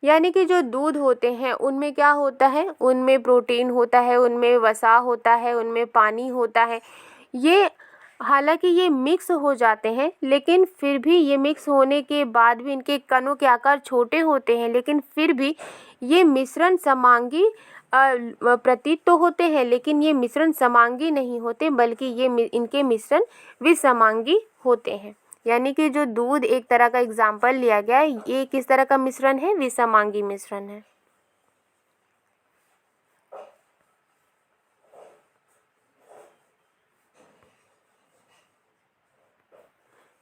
यानी कि जो दूध होते हैं उनमें क्या होता है, उनमें प्रोटीन होता है, उनमें वसा होता है, उनमें पानी होता है। ये हालांकि ये मिक्स हो जाते हैं, लेकिन फिर भी ये मिक्स होने के बाद भी इनके कणों के आकार छोटे होते हैं, लेकिन फिर भी ये मिश्रण समांगी प्रतीत तो होते हैं, लेकिन ये मिश्रण समांगी नहीं होते, बल्कि ये इनके मिश्रण विसमांगी होते हैं। यानी कि जो दूध एक तरह का एग्जाम्पल लिया गया है, ये किस तरह का मिश्रण है, विसमांगी मिश्रण है।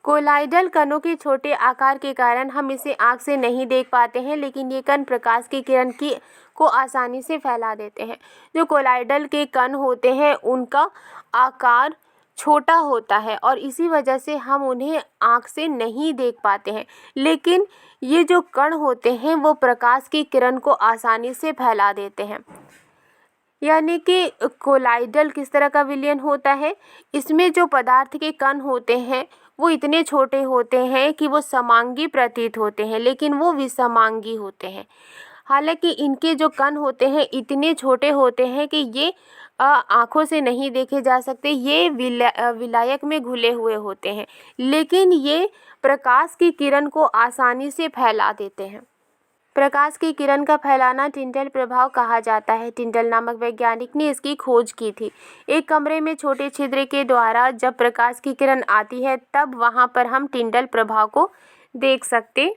कोलाइडल कणों के छोटे आकार के कारण हम इसे आँख से नहीं देख पाते हैं, लेकिन ये कण प्रकाश की किरण को आसानी से फैला देते हैं। जो कोलाइडल के कण होते हैं उनका आकार छोटा होता है और इसी वजह से हम उन्हें आँख से नहीं देख पाते हैं, लेकिन ये जो कण होते हैं वो प्रकाश की किरण को आसानी से फैला देते हैं। यानी कि कोलाइडल किस तरह का विलयन होता है, इसमें जो पदार्थ के कण होते हैं वो इतने छोटे होते हैं कि वो समांगी प्रतीत होते हैं, लेकिन वो विसमांगी होते हैं। हालांकि इनके जो कण होते हैं इतने छोटे होते हैं कि ये आँखों से नहीं देखे जा सकते, ये विलायक में घुले हुए होते हैं, लेकिन ये प्रकाश की किरण को आसानी से फैला देते हैं। प्रकाश की किरण का फैलाना टिंडल प्रभाव कहा जाता है। टिंडल नामक वैज्ञानिक ने इसकी खोज की थी। एक कमरे में छोटे छिद्र के द्वारा जब प्रकाश की किरण आती है तब वहाँ पर हम टिंडल प्रभाव को देख सकते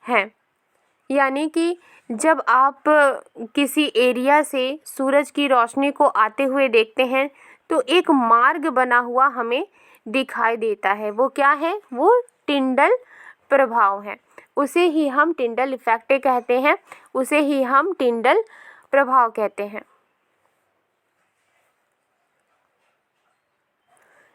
हैं। यानी कि जब आप किसी एरिया से सूरज की रोशनी को आते हुए देखते हैं तो एक मार्ग बना हुआ हमें दिखाई देता है। वो क्या है, वो टिंडल प्रभाव है। उसे ही हम टिंडल इफेक्ट कहते हैं, उसे ही हम टिंडल प्रभाव कहते हैं।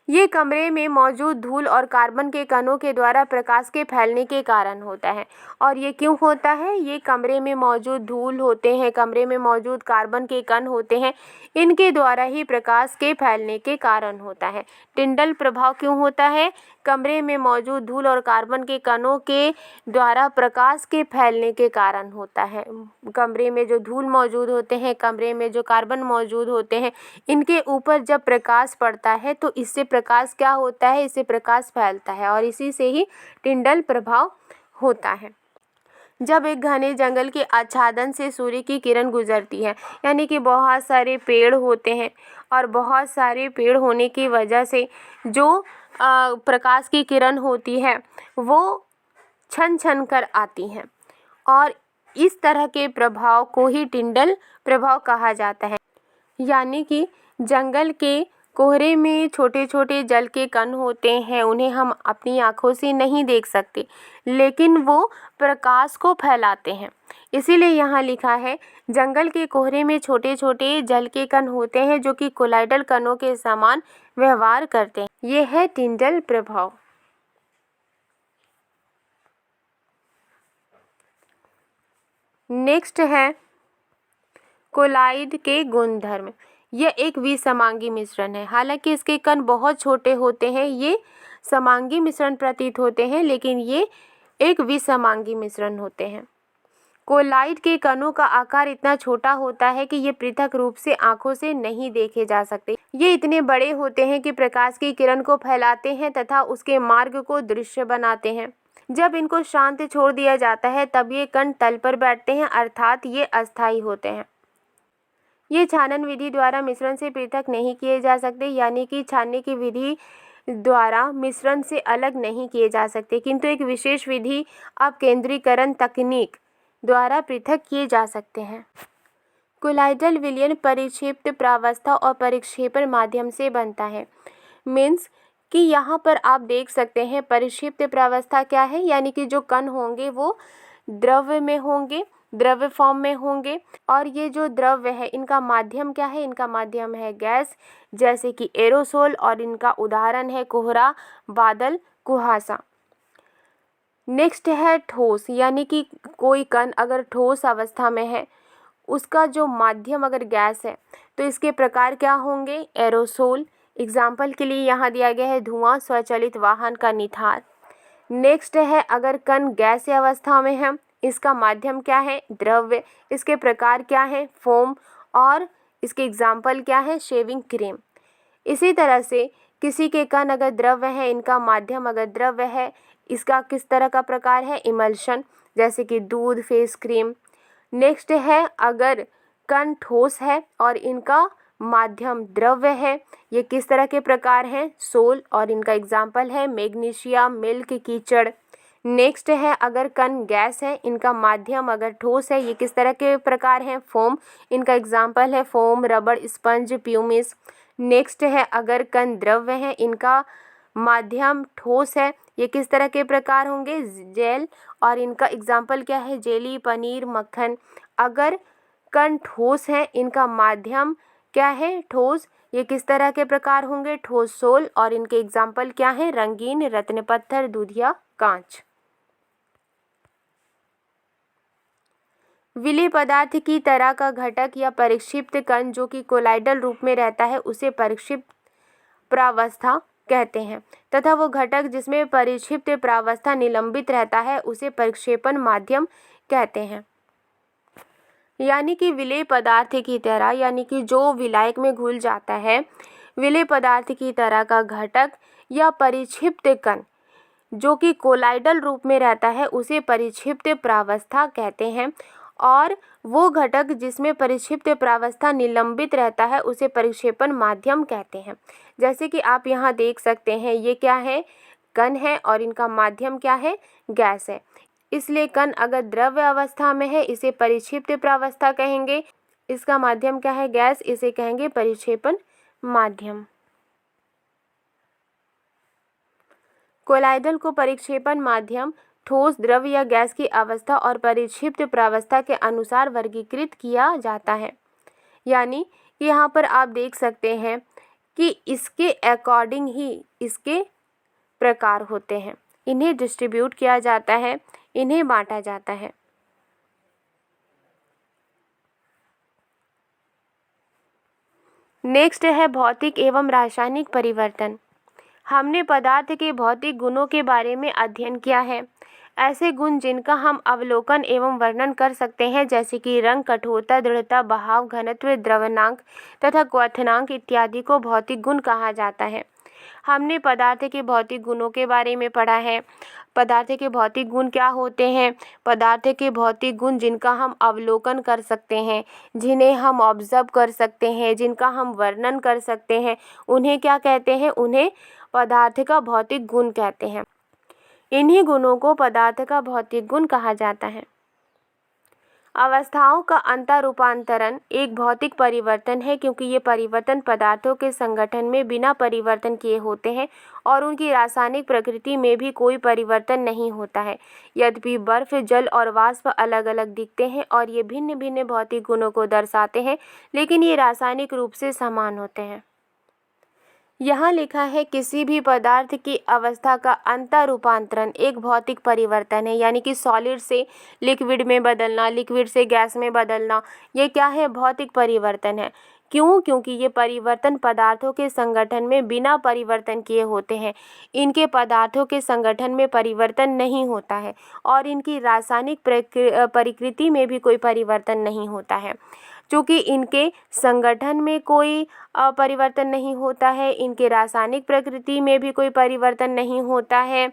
ये कमरे में मौजूद धूल और कार्बन के कणों के द्वारा प्रकाश के फैलने के कारण होता है। और ये क्यों होता है? ये कमरे में मौजूद धूल होते हैं, कमरे में मौजूद कार्बन के कण होते हैं, इनके द्वारा ही प्रकाश के फैलने के कारण होता है। टिंडल प्रभाव क्यों होता है? कमरे में मौजूद धूल और कार्बन के कणों के द्वारा प्रकाश के फैलने के कारण होता है। कमरे में जो धूल मौजूद होते हैं, कमरे में जो कार्बन मौजूद होते हैं, इनके ऊपर जब प्रकाश पड़ता है तो इससे प्रकाश क्या होता है? इससे प्रकाश फैलता है और इसी से ही टिंडल प्रभाव होता है। जब एक घने जंगल के आच्छादन से सूर्य की किरण गुजरती है, यानी कि बहुत सारे पेड़ होते हैं और बहुत सारे पेड़ होने की वजह से जो प्रकाश की किरण होती है वो छन छन कर आती हैं और इस तरह के प्रभाव को ही टिंडल प्रभाव कहा जाता है। यानी कि जंगल के कोहरे में छोटे छोटे जल के कण होते हैं, उन्हें हम अपनी आँखों से नहीं देख सकते, लेकिन वो प्रकाश को फैलाते हैं। इसीलिए यहाँ लिखा है जंगल के कोहरे में छोटे छोटे जल के कण होते हैं जो कि कोलाइडल कणों के समान व्यवहार करते हैं। ये है टिंडल प्रभाव। नेक्स्ट है कोलाइड के गुणधर्म। यह एक विसमांगी मिश्रण है। हालांकि इसके कण बहुत छोटे होते हैं, ये समांगी मिश्रण प्रतीत होते हैं, लेकिन ये एक विसमांगी मिश्रण होते हैं। कोलाइड के कणों का आकार इतना छोटा होता है कि ये पृथक रूप से आंखों से नहीं देखे जा सकते। ये इतने बड़े होते हैं कि प्रकाश की किरण को फैलाते हैं तथा उसके मार्ग को दृश्य बनाते हैं। जब इनको शांत छोड़ दिया जाता है तब ये कण तल पर बैठते हैं, अर्थात ये अस्थायी होते हैं। ये छानन विधि द्वारा मिश्रण से पृथक नहीं किए जा सकते, यानी कि छानने की विधि द्वारा मिश्रण से अलग नहीं किए जा सकते, किंतु एक विशेष विधि अपकेंद्रीकरण तकनीक द्वारा पृथक किए जा सकते हैं। कोलाइडल विलयन परिक्षिप्त प्रावस्था और परिक्षेपण माध्यम से बनता है। मीन्स कि यहाँ पर आप देख सकते हैं परिक्षिप्त प्रावस्था क्या है, यानी कि जो कण होंगे वो द्रव्य में होंगे, द्रव्य फॉर्म में होंगे, और ये जो द्रव्य है इनका माध्यम क्या है? इनका माध्यम है गैस, जैसे कि एरोसोल, और इनका उदाहरण है कोहरा, बादल, कुहासा। नेक्स्ट है ठोस, यानी कि कोई कण अगर ठोस अवस्था में है, उसका जो माध्यम अगर गैस है तो इसके प्रकार क्या होंगे? एरोसोल। एग्जाम्पल के लिए यहाँ दिया गया है धुआं, स्वचालित वाहन का निथार। नेक्स्ट है अगर कण गैसीय अवस्था में है, इसका माध्यम क्या है? द्रव्य। इसके प्रकार क्या है? फोम। और इसके एग्जाम्पल क्या है? Shaving cream. इसी तरह से किसी के कण अगर द्रव्य है, इनका माध्यम अगर द्रव्य है, इसका किस तरह का प्रकार है? इमल्शन, जैसे कि दूध, फेस क्रीम। नेक्स्ट है अगर कण ठोस है और इनका माध्यम द्रव्य है, ये किस तरह के प्रकार हैं? सोल, और इनका एग्जाम्पल है मैग्नीशिया, मिल्क, कीचड़। नेक्स्ट है अगर कण गैस है, इनका माध्यम अगर ठोस है, ये किस तरह के प्रकार हैं? फोम। इनका एग्जाम्पल है फोम, रबड़, स्पंज, प्यूमिस। नेक्स्ट है अगर कण द्रव्य है, इनका माध्यम ठोस है, ये किस तरह के प्रकार होंगे? जेल, और इनका एग्जाम्पल क्या है? जेली, पनीर, मक्खन। अगर कण ठोस है, इनका माध्यम क्या है? ठोस, ये किस तरह के प्रकार होंगे? ठोस सोल, और इनके एग्जाम्पल क्या है? रंगीन, रत्न पत्थर, दूधिया, कांच। विलेय पदार्थ की तरह का घटक या परिक्षिप्त कण जो कि कोलाइडल रूप में रहता है उसे परिक्षिप्त प्रावस्था कहते हैं, तथा वो घटक जिसमें परिक्षिप्त प्रावस्था निलंबित रहता है उसे परिक्षेपण माध्यम कहते हैं। यानी कि विलेय पदार्थ की तरह, यानी कि जो विलायक में घुल जाता है, विलेय पदार्थ की तरह का घटक या परिक्षिप्त कण जो कि कोलाइडल रूप में रहता है उसे परिक्षिप्त प्रावस्था कहते हैं, और वो घटक जिसमें परिक्षिप्त प्रावस्था निलंबित रहता है उसे परिक्षेपण माध्यम कहते हैं। जैसे कि आप यहाँ देख सकते हैं, ये क्या है? कण है, और इनका माध्यम क्या है? गैस है। इसलिए कण अगर द्रव्य अवस्था में है इसे परिक्षिप्त प्रावस्था कहेंगे, इसका माध्यम क्या है? गैस, इसे कहेंगे परिक्षेपण माध्यम। कोलाइडल को परिक्षेपण माध्यम, ठोस, द्रव्य या गैस की अवस्था और परिक्षिप्त प्रावस्था के अनुसार वर्गीकृत किया जाता है। यानी यहाँ पर आप देख सकते हैं कि इसके अकॉर्डिंग ही इसके प्रकार होते हैं। इन्हें डिस्ट्रीब्यूट किया जाता है, इन्हें बांटा जाता है। नेक्स्ट है भौतिक एवं रासायनिक परिवर्तन। हमने पदार्थ के भौतिक गुणों के बारे में अध्ययन किया है। ऐसे गुण जिनका हम अवलोकन एवं वर्णन कर सकते हैं, जैसे कि रंग, कठोरता, दृढ़ता, बहाव, घनत्व, द्रवनांक तथा क्वथनांक इत्यादि को भौतिक गुण कहा जाता है। हमने पदार्थ के भौतिक गुणों के बारे में पढ़ा है। पदार्थ के भौतिक गुण क्या होते हैं? पदार्थ के भौतिक गुण जिनका हम अवलोकन कर सकते हैं, जिन्हें हम ऑब्जर्व कर सकते हैं, जिनका हम वर्णन कर सकते हैं, उन्हें क्या कहते हैं? उन्हें पदार्थ का भौतिक गुण कहते हैं। इन्हीं गुणों को पदार्थ का भौतिक गुण कहा जाता है। अवस्थाओं का अंतरूपांतरण एक भौतिक परिवर्तन है, क्योंकि ये परिवर्तन पदार्थों के संगठन में बिना परिवर्तन किए होते हैं और उनकी रासायनिक प्रकृति में भी कोई परिवर्तन नहीं होता है। यद्यपि बर्फ, जल और वाष्प अलग अलग दिखते हैं और ये भिन्न भिन्न भौतिक गुणों को दर्शाते हैं, लेकिन ये रासायनिक रूप से समान होते हैं। यहाँ लिखा है किसी भी पदार्थ की अवस्था का अंतरूपांतरण एक भौतिक परिवर्तन है, यानी कि सॉलिड से लिक्विड में बदलना, लिक्विड से गैस में बदलना, ये क्या है? भौतिक परिवर्तन है। क्यों? क्योंकि ये परिवर्तन पदार्थों के संगठन में बिना परिवर्तन किए होते हैं। इनके पदार्थों के संगठन में परिवर्तन नहीं होता है और इनकी रासायनिक प्रकृति में भी कोई परिवर्तन नहीं होता है। चूँकि इनके संगठन में कोई परिवर्तन नहीं होता है, इनके रासायनिक प्रकृति में भी कोई परिवर्तन नहीं होता है,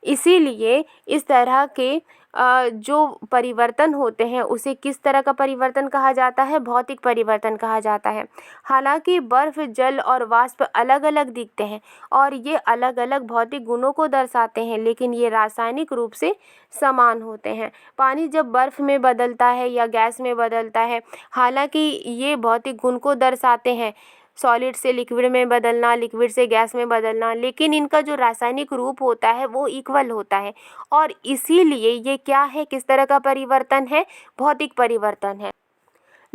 इसीलिए इस तरह के जो परिवर्तन होते हैं उसे किस तरह का परिवर्तन कहा जाता है? भौतिक परिवर्तन कहा जाता है। हालांकि बर्फ, जल और वाष्प अलग अलग दिखते हैं और ये अलग अलग भौतिक गुणों को दर्शाते हैं, लेकिन ये रासायनिक रूप से समान होते हैं। पानी जब बर्फ में बदलता है या गैस में बदलता है, हालांकि ये भौतिक गुण को दर्शाते हैं, सॉलिड से लिक्विड में बदलना, लिक्विड से गैस में बदलना, लेकिन इनका जो रासायनिक रूप होता है वो इक्वल होता है और इसीलिए ये क्या है? किस तरह का परिवर्तन है? भौतिक परिवर्तन है।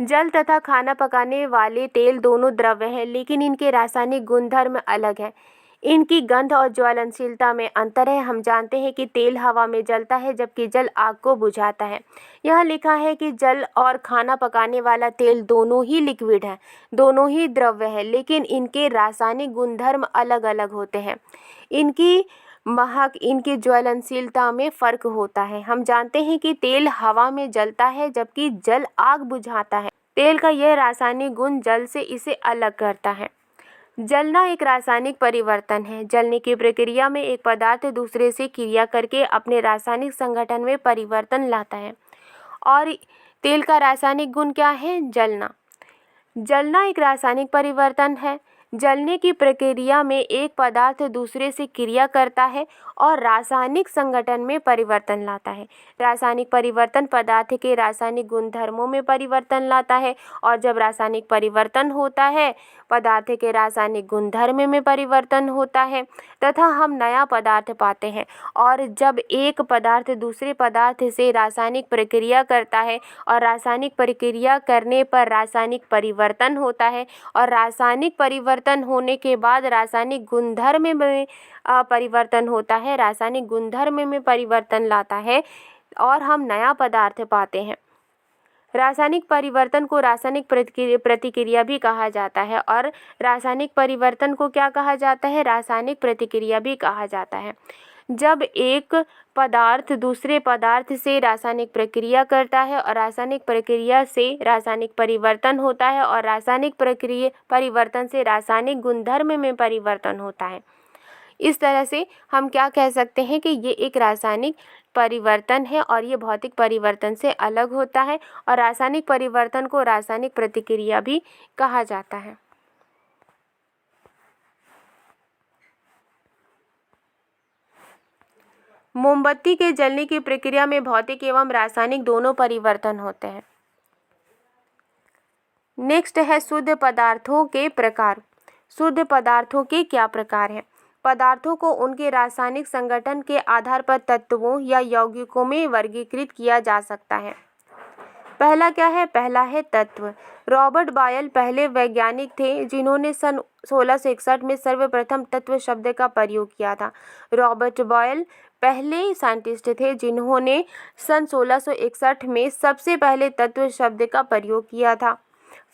जल तथा खाना पकाने वाले तेल दोनों द्रव्य हैं, लेकिन इनके रासायनिक गुणधर्म अलग हैं। इनकी गंध और ज्वलनशीलता में अंतर है। हम जानते हैं कि तेल हवा में जलता है, जबकि जल आग को बुझाता है। यहाँ लिखा है कि जल और खाना पकाने वाला तेल दोनों ही लिक्विड हैं, दोनों ही द्रव्य है, लेकिन इनके रासायनिक गुणधर्म अलग अलग होते हैं। इनकी महक, इनकी ज्वलनशीलता में फ़र्क होता है। हम जानते हैं कि तेल हवा में जलता है, जबकि जल आग बुझाता है। तेल का यह रासायनिक गुण जल से इसे अलग करता है। जलना एक रासायनिक परिवर्तन है। जलने की प्रक्रिया में एक पदार्थ दूसरे से क्रिया करके अपने रासायनिक संगठन में परिवर्तन लाता है। और तेल का रासायनिक गुण क्या है? जलना। जलना एक रासायनिक परिवर्तन है। जलने की प्रक्रिया में एक पदार्थ दूसरे से क्रिया करता है और रासायनिक संगठन में परिवर्तन लाता है। रासायनिक परिवर्तन पदार्थ के रासायनिक गुणधर्मों में परिवर्तन लाता है और जब रासायनिक परिवर्तन होता है, पदार्थ के रासायनिक गुणधर्म में परिवर्तन होता है तथा हम नया पदार्थ पाते हैं। और जब एक पदार्थ दूसरे पदार्थ से रासायनिक प्रक्रिया करता है और रासायनिक प्रक्रिया करने पर रासायनिक परिवर्तन होता है और रासायनिक परिवर्तन होने के बाद रासायनिक गुणधर्म में परिवर्तन होता है, रासायनिक गुणधर्म में परिवर्तन लाता है और हम नया पदार्थ पाते हैं। रासायनिक परिवर्तन को रासायनिक प्रतिक्रिया भी कहा जाता है और रासायनिक परिवर्तन को क्या कहा जाता है? रासायनिक प्रतिक्रिया भी कहा जाता है। जब एक पदार्थ दूसरे पदार्थ से रासायनिक प्रक्रिया करता है और रासायनिक प्रक्रिया से रासायनिक परिवर्तन होता है और रासायनिक परिवर्तन से रासायनिक गुणधर्म में परिवर्तन होता है, इस तरह से हम क्या कह सकते हैं कि ये एक रासायनिक परिवर्तन है और ये भौतिक परिवर्तन से अलग होता है। और रासायनिक परिवर्तन को रासायनिक प्रतिक्रिया भी कहा जाता है। मोमबत्ती के जलने की प्रक्रिया में भौतिक एवं रासायनिक दोनों परिवर्तन होते हैं। नेक्स्ट है शुद्ध पदार्थों के प्रकार। शुद्ध पदार्थों के क्या प्रकार हैं? पदार्थों को उनके रासायनिक संगठन के आधार पर तत्वों या यौगिकों में वर्गीकृत किया जा सकता है। पहला क्या है? पहला है तत्व। रॉबर्ट बॉयल पहले वैज्ञानिक थे जिन्होंने सन 1661 में सर्वप्रथम तत्व शब्द का प्रयोग किया था। रॉबर्ट बॉयल पहले साइंटिस्ट थे जिन्होंने सन 1661 में सबसे पहले तत्व शब्द का प्रयोग किया था।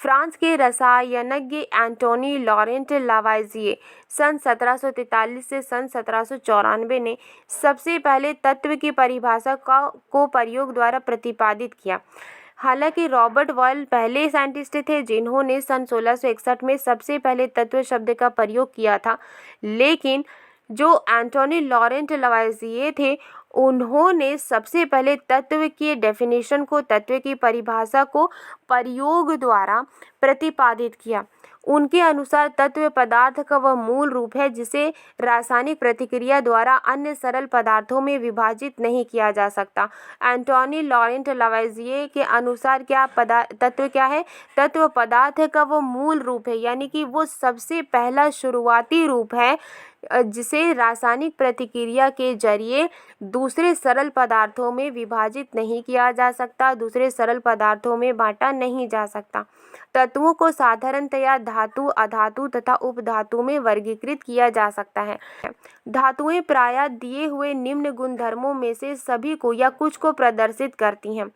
फ्रांस के रसायनज्ञ एंटोनी लॉरेंट लावाइजिए सन 1743 से सन 1794 ने सबसे पहले तत्व की परिभाषा को प्रयोग द्वारा प्रतिपादित किया। हालांकि रॉबर्ट बॉयल पहले साइंटिस्ट थे जिन्होंने सन 1661 में सबसे पहले तत्व शब्द का प्रयोग किया था, लेकिन जो एंटोनी लॉरेंट लावाइजिए थे उन्होंने सबसे पहले तत्व की डेफिनेशन को, तत्व की परिभाषा को प्रयोग द्वारा प्रतिपादित किया। उनके अनुसार तत्व पदार्थ का वह मूल रूप है जिसे रासायनिक प्रतिक्रिया द्वारा अन्य सरल पदार्थों में विभाजित नहीं किया जा सकता। एंटोनी लॉरेंट लावाइजिए के अनुसार तत्व क्या है? तत्व पदार्थ का वो मूल रूप है, यानी कि वो सबसे पहला शुरुआती रूप है जिसे रासायनिक प्रतिक्रिया के जरिए दूसरे सरल पदार्थों में विभाजित नहीं किया जा सकता, दूसरे सरल पदार्थों में बांटा नहीं जा सकता। तत्वों को साधारणतया धातु, अधातु तथा उपधातु में वर्गीकृत किया जा सकता है। धातुएं प्रायः दिए हुए निम्न गुणधर्मों में से सभी को या कुछ को प्रदर्शित करती हैं।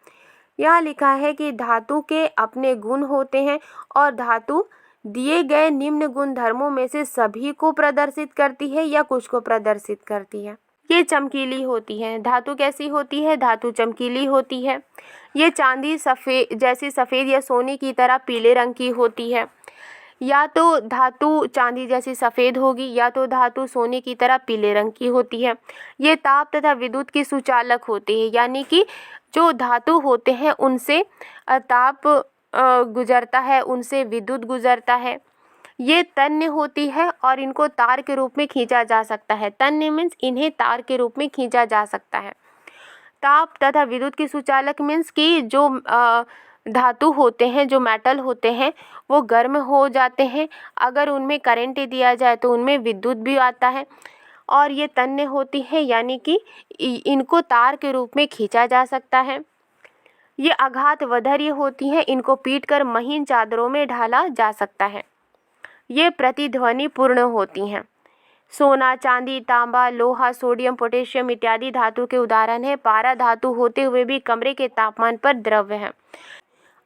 यहाँ लिखा है कि धातु के अपने गुण होते हैं और धातु दिए गए निम्न गुणधर्मों में से सभी को प्रदर्शित करती है या कुछ को प्रदर्शित करती है। ये चमकीली होती है। धातु कैसी होती है? धातु चमकीली होती है। ये चांदी जैसी सफ़ेद या सोने की तरह पीले रंग की होती है। या तो धातु चांदी जैसी सफ़ेद होगी या तो धातु सोने की तरह पीले रंग की होती है। ये ताप तथा विद्युत की सुचालक होती है, यानी कि जो धातु होते हैं उनसे ताप गुजरता है, उनसे विद्युत गुजरता है। ये तन्य होती है और इनको तार के रूप में खींचा जा सकता है। तन्य मीन्स इन्हें तार के रूप में खींचा जा सकता है। ताप तथा विद्युत की सुचालक मीन्स कि जो धातु होते हैं, जो मेटल होते हैं, वो गर्म हो जाते हैं। अगर उनमें करंट दिया जाए तो उनमें विद्युत भी आता है। और ये तन्य होती है, यानी कि इनको तार के रूप में खींचा जा सकता है। ये आघातवर्धक होती हैं, इनको पीटकर महीन चादरों में ढाला जा सकता है। ये प्रतिध्वनि पूर्ण होती हैं। सोना, चांदी, तांबा, लोहा, सोडियम, पोटेशियम इत्यादि धातु के उदाहरण हैं। पारा धातु होते हुए भी कमरे के तापमान पर द्रव्य है।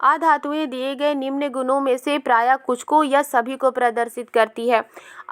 अधातुएं दिए गए निम्न गुणों में से प्रायः कुछ को या सभी को प्रदर्शित करती है।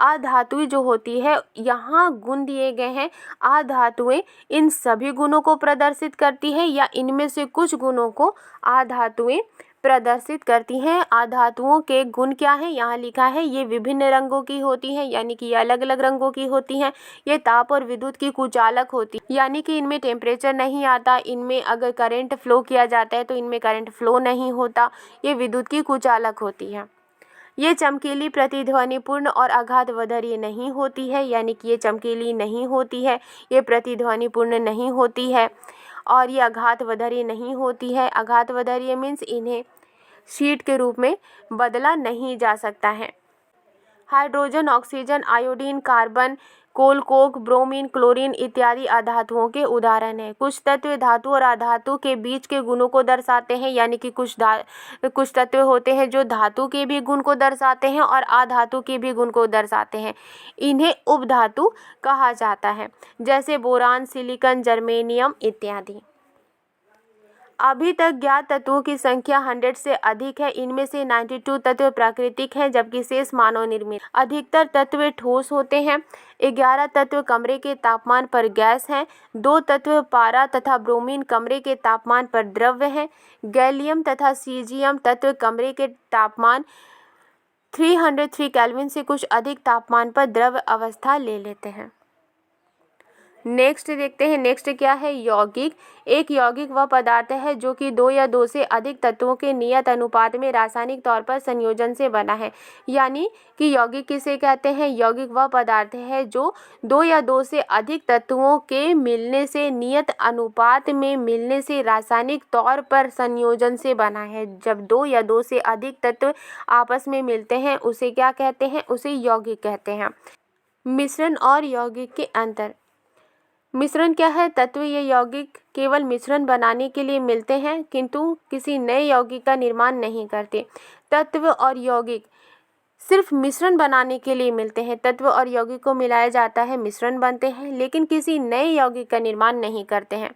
अधातुएं जो होती है, यहाँ गुण दिए गए हैं। अधातुएं इन सभी गुणों को प्रदर्शित करती है या इनमें से कुछ गुणों को अधातुएं प्रदर्शित करती हैं। अधातुओं के गुण क्या हैं? यहाँ लिखा है ये विभिन्न रंगों की होती हैं, यानी कि ये अलग अलग रंगों की होती हैं। ये ताप और विद्युत की कुचालक होती, यानी कि इनमें टेम्परेचर नहीं आता। इनमें अगर करंट फ्लो किया जाता है तो इनमें करंट फ्लो नहीं होता। ये विद्युत की कुचालक होती है। ये चमकीली, प्रतिध्वनिपूर्ण और आघातवर्धक नहीं होती है, यानी कि ये चमकीली नहीं होती है, ये प्रतिध्वनिपूर्ण नहीं होती है और ये आघातवर्धक नहीं होती है। आघातवर्धक मीन्स इन्हें शीट के रूप में बदला नहीं जा सकता है। हाइड्रोजन, ऑक्सीजन, आयोडीन, कार्बन, कोल, कोक, ब्रोमीन, क्लोरीन इत्यादि अधातुओं के उदाहरण हैं। कुछ तत्व धातु और अधातु के बीच के गुणों को दर्शाते हैं, यानी कि कुछ तत्व होते हैं जो धातु के भी गुण को दर्शाते हैं और अधातु के भी गुण को दर्शाते हैं। इन्हें उपधातु कहा जाता है, जैसे बोरान, सिलिकॉन, जर्मेनियम इत्यादि। अभी तक ज्ञात तत्वों की संख्या 100 से अधिक है। इनमें से 92 तत्व प्राकृतिक हैं, जबकि शेष मानव निर्मित। अधिकतर तत्व ठोस होते हैं। 11 तत्व कमरे के तापमान पर गैस हैं। 2 तत्व पारा तथा ब्रोमीन कमरे के तापमान पर द्रव्य हैं। गैलियम तथा सीजियम तत्व कमरे के तापमान 303 केल्विन से कुछ अधिक तापमान पर द्रव्य अवस्था ले लेते हैं। नेक्स्ट देखते हैं। नेक्स्ट क्या है? यौगिक। एक यौगिक वह पदार्थ है जो कि 2 या 2 से अधिक तत्वों के नियत अनुपात में रासायनिक तौर पर संयोजन से बना है। यानी कि यौगिक किसे कहते हैं? यौगिक वह पदार्थ है जो 2 या 2 से अधिक तत्वों के मिलने से, नियत अनुपात में मिलने से रासायनिक तौर पर संयोजन से बना है। जब 2 या 2 से अधिक तत्व आपस में मिलते हैं उसे क्या कहते हैं? उसे यौगिक कहते हैं। मिश्रण और यौगिक के अंतर। मिश्रण क्या है? तत्व या यौगिक केवल मिश्रण बनाने के लिए मिलते हैं किंतु किसी नए यौगिक का निर्माण नहीं करते। तत्व और यौगिक सिर्फ मिश्रण बनाने के लिए मिलते हैं। तत्व और यौगिक को मिलाया जाता है, मिश्रण बनते हैं, लेकिन किसी नए यौगिक का निर्माण नहीं करते हैं।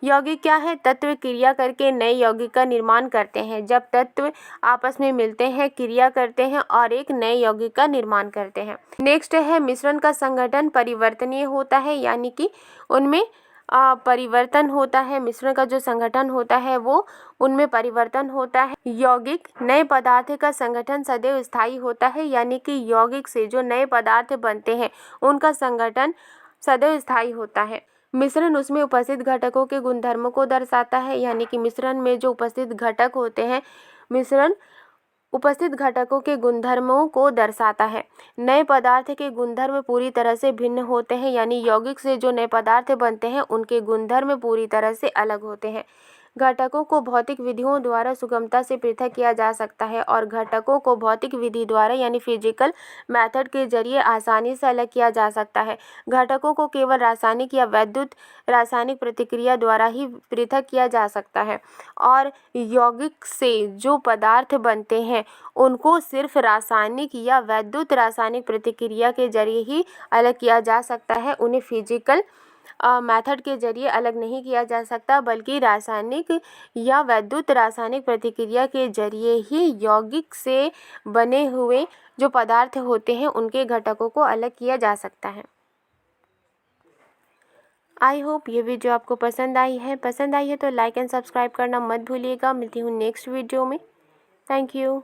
यौगिक क्या है? तत्व क्रिया करके नए यौगिक का निर्माण करते हैं। जब तत्व आपस में मिलते हैं, क्रिया करते हैं और एक नए यौगिक का निर्माण करते हैं। नेक्स्ट है मिश्रण का संगठन परिवर्तनीय होता है, यानी कि उनमें परिवर्तन होता है। मिश्रण का जो संगठन होता है वो उनमें परिवर्तन होता है। यौगिक नए पदार्थ का संगठन सदैव स्थायी होता है, यानी कि यौगिक से जो नए पदार्थ बनते हैं उनका संगठन सदैव स्थायी होता है। मिश्रण उसमें उपस्थित घटकों के गुणधर्मों को दर्शाता है, यानी कि मिश्रण में जो उपस्थित घटक होते हैं, मिश्रण उपस्थित घटकों के गुणधर्मों को दर्शाता है। नए पदार्थ के गुणधर्म पूरी तरह से भिन्न होते हैं, यानी यौगिक से जो नए पदार्थ बनते हैं उनके गुणधर्म पूरी तरह से अलग होते हैं। घटकों को भौतिक विधियों द्वारा सुगमता से पृथक किया जा सकता है और घटकों को भौतिक विधि द्वारा यानी फिजिकल मेथड के जरिए आसानी से अलग किया जा सकता है। घटकों को केवल रासायनिक या वैद्युत रासायनिक प्रतिक्रिया द्वारा ही पृथक किया जा सकता है और यौगिक से जो पदार्थ बनते हैं उनको सिर्फ रासायनिक या वैद्युत रासायनिक प्रतिक्रिया के जरिए ही अलग किया जा सकता है। उन्हें फिजिकल मेथड के जरिए अलग नहीं किया जा सकता, बल्कि रासायनिक या वैद्युत रासायनिक प्रतिक्रिया के जरिए ही यौगिक से बने हुए जो पदार्थ होते हैं उनके घटकों को अलग किया जा सकता है। आई होप ये वीडियो आपको पसंद आई है तो लाइक एंड सब्सक्राइब करना मत भूलिएगा। मिलती हूँ नेक्स्ट वीडियो में। Thank you.